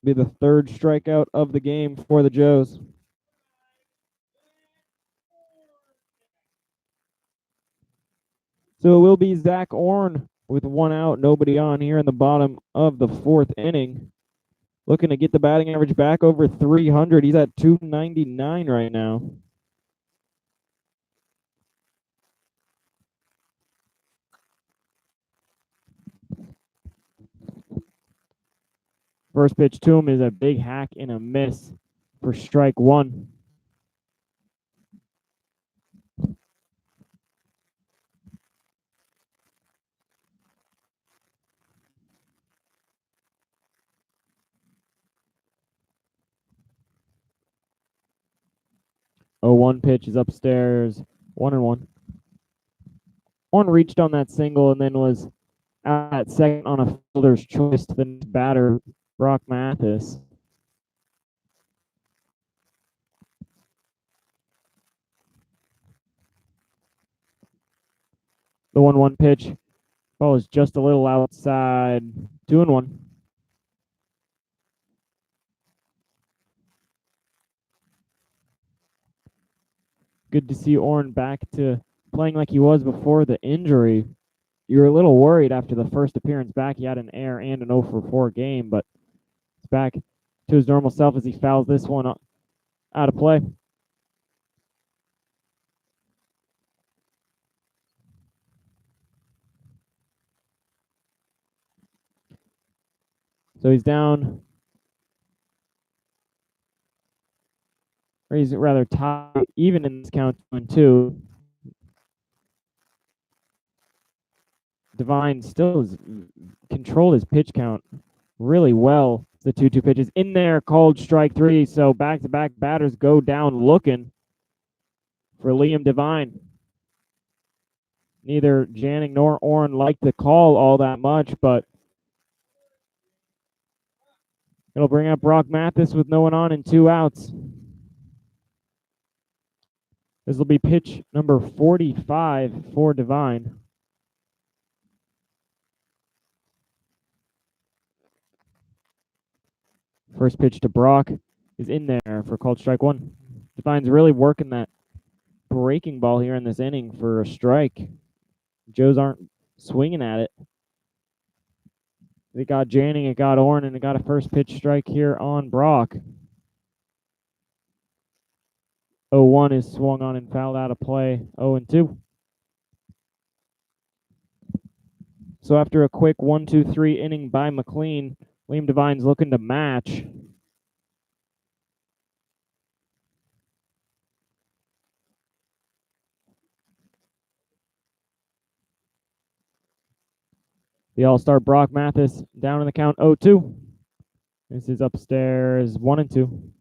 Be the third strikeout of the game for the Joes. So it will be Zach Orn with 1 out, nobody on here in the bottom of the fourth inning. Looking to get the batting average back over 300. He's at 299 right now. First pitch to him is a big hack and a miss for strike one. Oh, 1 pitch is upstairs, 1-1. Horn reached on that single and then was at second on a fielder's choice to the next batter, Brock Mathis. The 1-1 pitch. Ball is just a little outside. 2-1. Good to see Orrin back to playing like he was before the injury. You were a little worried after the first appearance back. He had an error and an 0-for-4 game, but it's back to his normal self as he fouls this one out of play. So he's down, or he's rather tied, even in this count 2-2. Devine still has controlled his pitch count really well. The 2-2 pitches in there, called strike 3. So back-to-back batters go down looking for Liam Devine. Neither Janning nor Orrin like the call all that much, but it'll bring up Brock Mathis with no one on and 2 outs. This will be pitch number 45 for Devine. First pitch to Brock is in there for called strike 1. Devine's really working that breaking ball here in this inning for a strike. Joes aren't swinging at it. It got Janning, it got Orrin, and it got a first pitch strike here on Brock. 0-1 is swung on and fouled out of play. 0-2. So after a quick 1-2-3 inning by McLean, Liam Devine's looking to match. The All-Star Brock Mathis down in the count 0-2. This is upstairs 1-2.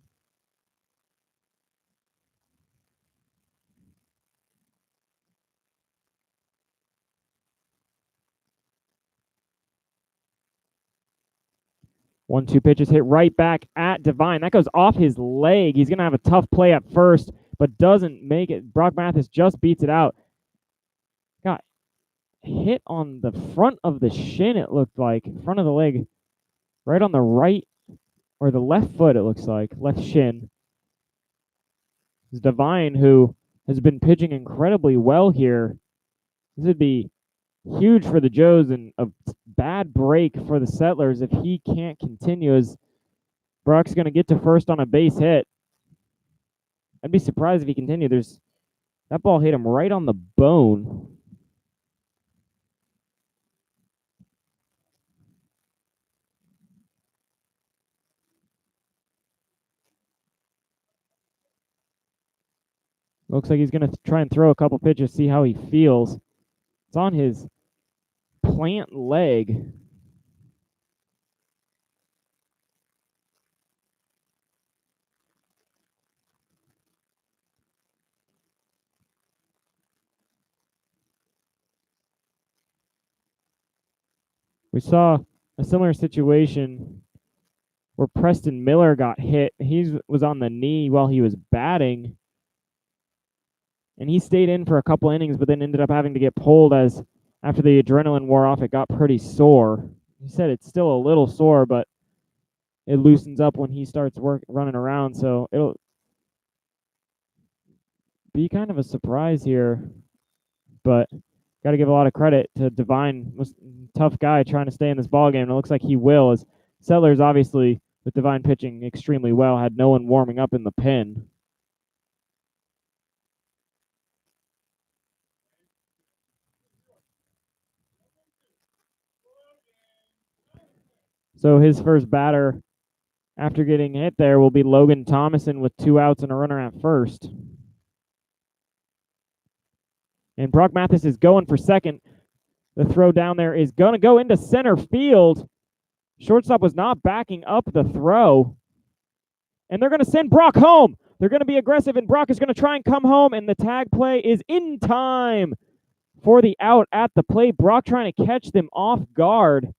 One-two pitches hit right back at Devine. That goes off his leg. He's going to have a tough play at first, but doesn't make it. Brock Mathis just beats it out. Got hit on the front of the shin, it looked like. Front of the leg. Right on the right, or the left foot, it looks like. Left shin. It's Devine, who has been pitching incredibly well here. This would be huge for the Joes and a bad break for the Settlers if he can't continue, as Brock's going to get to first on a base hit. I'd be surprised if he continued. That ball hit him right on the bone. Looks like he's going to try and throw a couple pitches, see how he feels. It's on his plant leg. We saw a similar situation where Preston Miller got hit. He was on the knee while he was batting, and he stayed in for a couple innings, but then ended up having to get pulled as after the adrenaline wore off, it got pretty sore. He said it's still a little sore, but it loosens up when he starts running around. So it'll be kind of a surprise here, but got to give a lot of credit to Devine. Was a tough guy trying to stay in this ball game. And it looks like he will, as Settlers obviously with Divine pitching extremely well, had no one warming up in the pen. So his first batter after getting hit there will be Logan Thomason with 2 outs and a runner at first. And Brock Mathis is going for second. The throw down there is going to go into center field. Shortstop was not backing up the throw. And they're going to send Brock home. They're going to be aggressive, and Brock is going to try and come home, and the tag play is in time for the out at the plate. Brock trying to catch them off guard.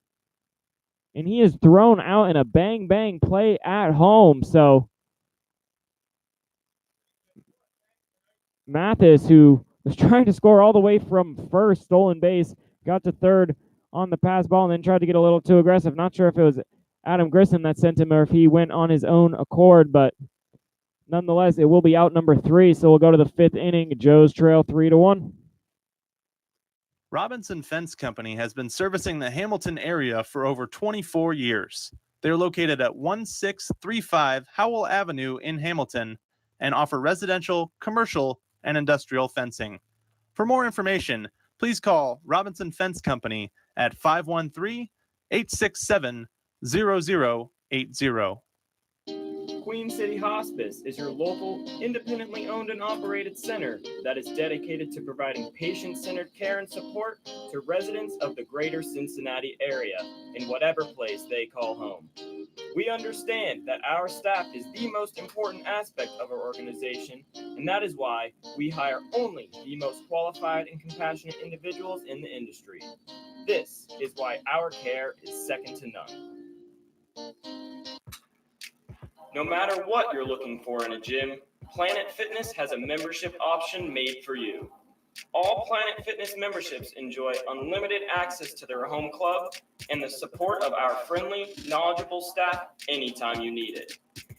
And he is thrown out in a bang-bang play at home. So Mathis, who was trying to score all the way from first, stolen base, got to third on the pass ball and then tried to get a little too aggressive. Not sure if it was Adam Grissom that sent him or if he went on his own accord, but nonetheless, it will be out number 3. So we'll go to the 5th inning. Joe's trail 3-1. Robinson Fence Company has been servicing the Hamilton area for over 24 years. They're located at 1635 Howell Avenue in Hamilton and offer residential, commercial, and industrial fencing. For more information, please call Robinson Fence Company at 513-867-0080. Queen City Hospice is your local, independently owned and operated center that is dedicated to providing patient-centered care and support to residents of the greater Cincinnati area in whatever place they call home. We understand that our staff is the most important aspect of our organization, and that is why we hire only the most qualified and compassionate individuals in the industry. This is why our care is second to none. No matter what you're looking for in a gym, Planet Fitness has a membership option made for you. All Planet Fitness memberships enjoy unlimited access to their home club and the support of our friendly, knowledgeable staff anytime you need it.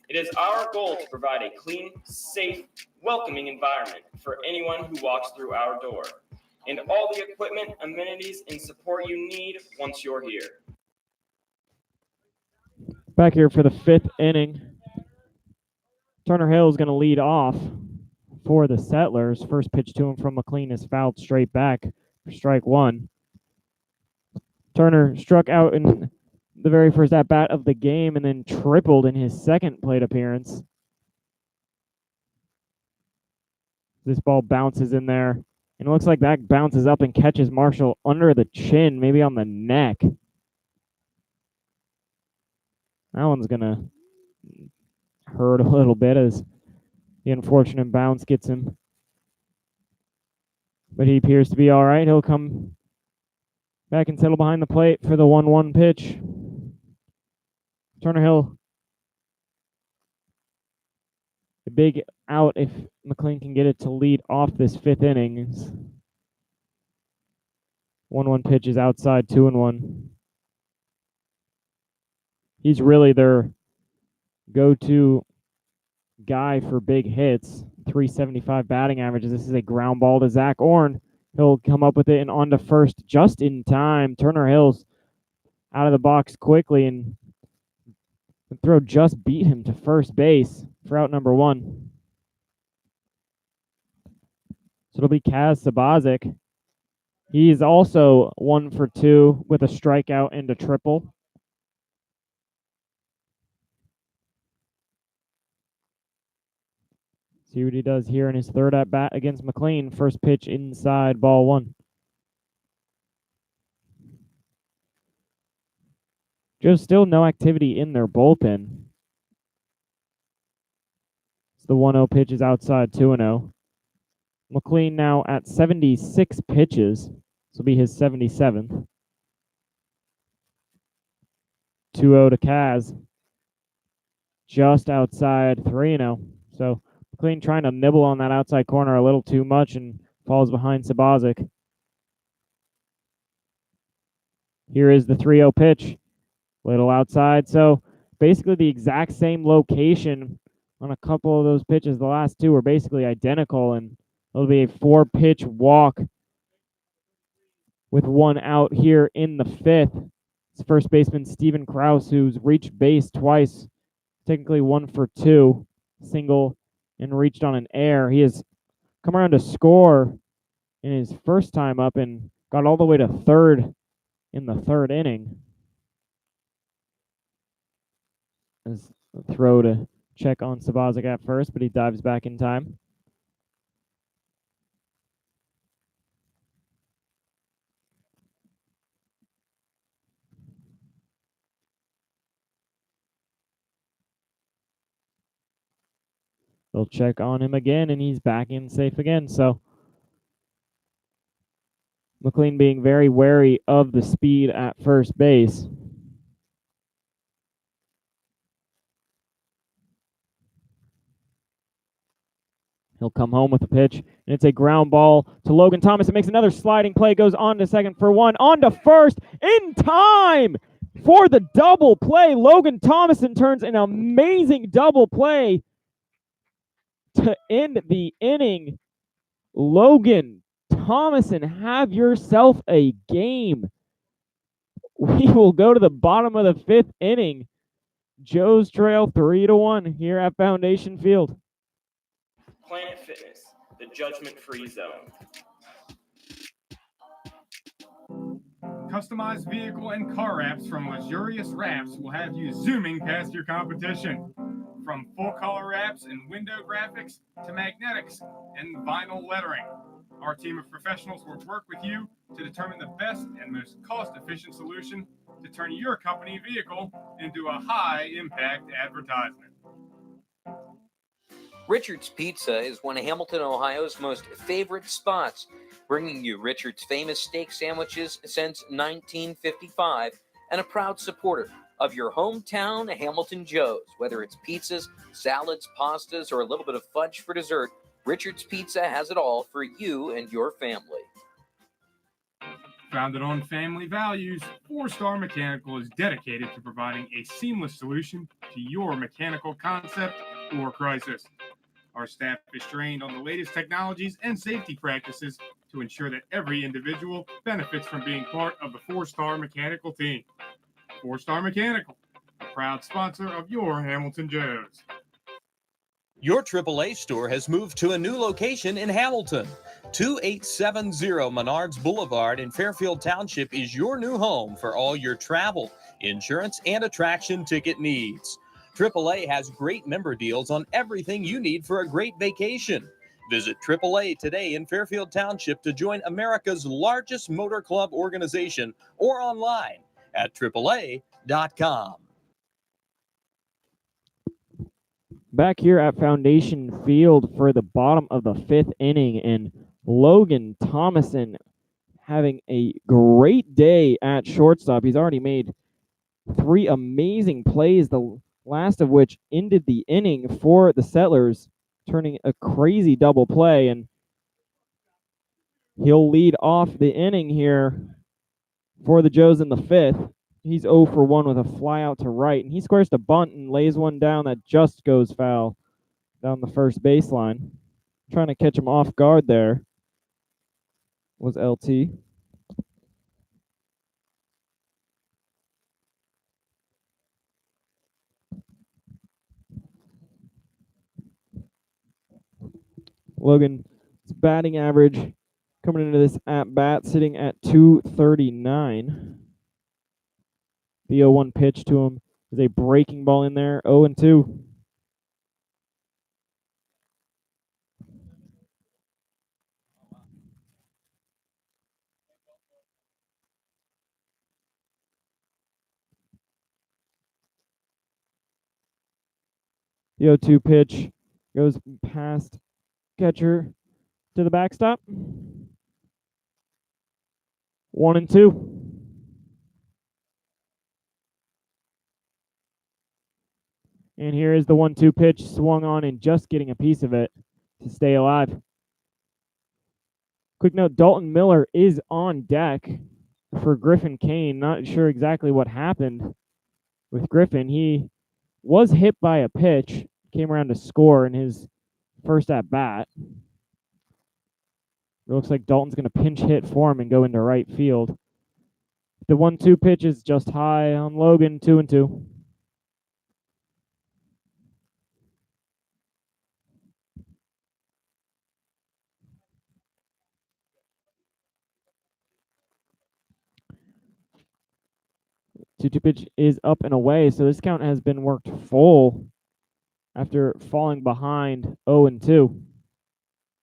It is our goal to provide a clean, safe, welcoming environment for anyone who walks through our door, and all the equipment, amenities, and support you need once you're here. Back here for the 5th inning. Turner Hill is going to lead off for the Settlers. First pitch to him from McLean is fouled straight back for strike 1. Turner struck out in the very first at-bat of the game and then tripled in his second plate appearance. This ball bounces in there, and it looks like that bounces up and catches Marshall under the chin, maybe on the neck. That one's going to hurt a little bit as the unfortunate bounce gets him. But he appears to be all right. He'll come back and settle behind the plate for the 1-1 pitch. Turner Hill, a big out if McLean can get it to lead off this 5th inning. 1-1 pitch is outside, 2-1. He's really their go-to guy for big hits. 375 batting averages. This is a ground ball to Zach Orn. He'll come up with it and on to first just in time. Turner Hill's out of the box quickly, and the throw just beat him to first base for out number 1. So it'll be Kaz Sabazic. He's also 1 for 2 with a strikeout and a triple. See what he does here in his third at-bat against McLean. First pitch inside, ball 1. Just still no activity in their bullpen. It's the 1-0 pitch is outside, 2-0. McLean now at 76 pitches. This will be his 77th. 2-0 to Kaz. Just outside, 3-0. So McLean trying to nibble on that outside corner a little too much and falls behind Sabazic. Here is the 3-0 pitch. Little outside. So basically the exact same location on a couple of those pitches. The last two were basically identical, and it'll be a 4-pitch walk with 1 out here in the 5th. It's first baseman Steven Krause, who's reached base twice, technically 1 for 2, single, and reached on an air. He has come around to score in his first time up and got all the way to third in the third inning. As a throw to check on Sabazic at first, but he dives back in time. They'll check on him again, and he's back in safe again. So McLean being very wary of the speed at first base. He'll come home with the pitch, and it's a ground ball to Logan Thomas. It makes another sliding play, goes on to second for 1, on to first, in time for the double play. Logan Thomason turns an amazing double play to end the inning. Logan Thomason, have yourself a game. We will go to the bottom of the 5th inning. Joe's trail 3-1 here at Foundation Field. Planet Fitness, the judgment-free zone. Customized vehicle and car wraps from Luxurious Wraps will have you zooming past your competition. From full-color wraps and window graphics to magnetics and vinyl lettering, our team of professionals will work with you to determine the best and most cost-efficient solution to turn your company vehicle into a high-impact advertisement. Richard's Pizza is one of Hamilton, Ohio's most favorite spots, bringing you Richard's famous steak sandwiches since 1955 and a proud supporter of your hometown Hamilton Joe's. Whether it's pizzas, salads, pastas, or a little bit of fudge for dessert, Richard's Pizza has it all for you and your family. Founded on family values, 4-Star Mechanical is dedicated to providing a seamless solution to your mechanical concept or crisis. Our staff is trained on the latest technologies and safety practices to ensure that every individual benefits from being part of the 4-Star Mechanical team. 4-Star Mechanical, a proud sponsor of your Hamilton Joes. Your AAA store has moved to a new location in Hamilton. 2870 Menards Boulevard in Fairfield Township is your new home for all your travel, insurance, and attraction ticket needs. AAA has great member deals on everything you need for a great vacation. Visit AAA today in Fairfield Township to join America's largest motor club organization or online at AAA.com. Back here at Foundation Field for the bottom of the 5th inning, and Logan Thomason having a great day at shortstop. He's already made 3 amazing plays, the last of which ended the inning for the Settlers, turning a crazy double play, and he'll lead off the inning here for the Joes in the 5th. He's 0 for 1 with a fly out to right, and he squares to bunt and lays one down that just goes foul down the first baseline. Trying to catch him off guard there was LT. Logan's batting average coming into this at-bat sitting at .239. The 0-1 pitch to him is a breaking ball in there, 0-2. The 0-2 pitch goes past catcher to the backstop. 1-2. And here is the 1-2 pitch, swung on and just getting a piece of it to stay alive. Quick note, Dalton Miller is on deck for Griffin Kane. Not sure exactly what happened with Griffin. He was hit by a pitch, came around to score in his first at-bat. It looks like Dalton's going to pinch hit for him and go into right field. The 1-2 pitch is just high on Logan, 2-2. Two pitch is up and away, so this count has been worked full after falling behind 0-2.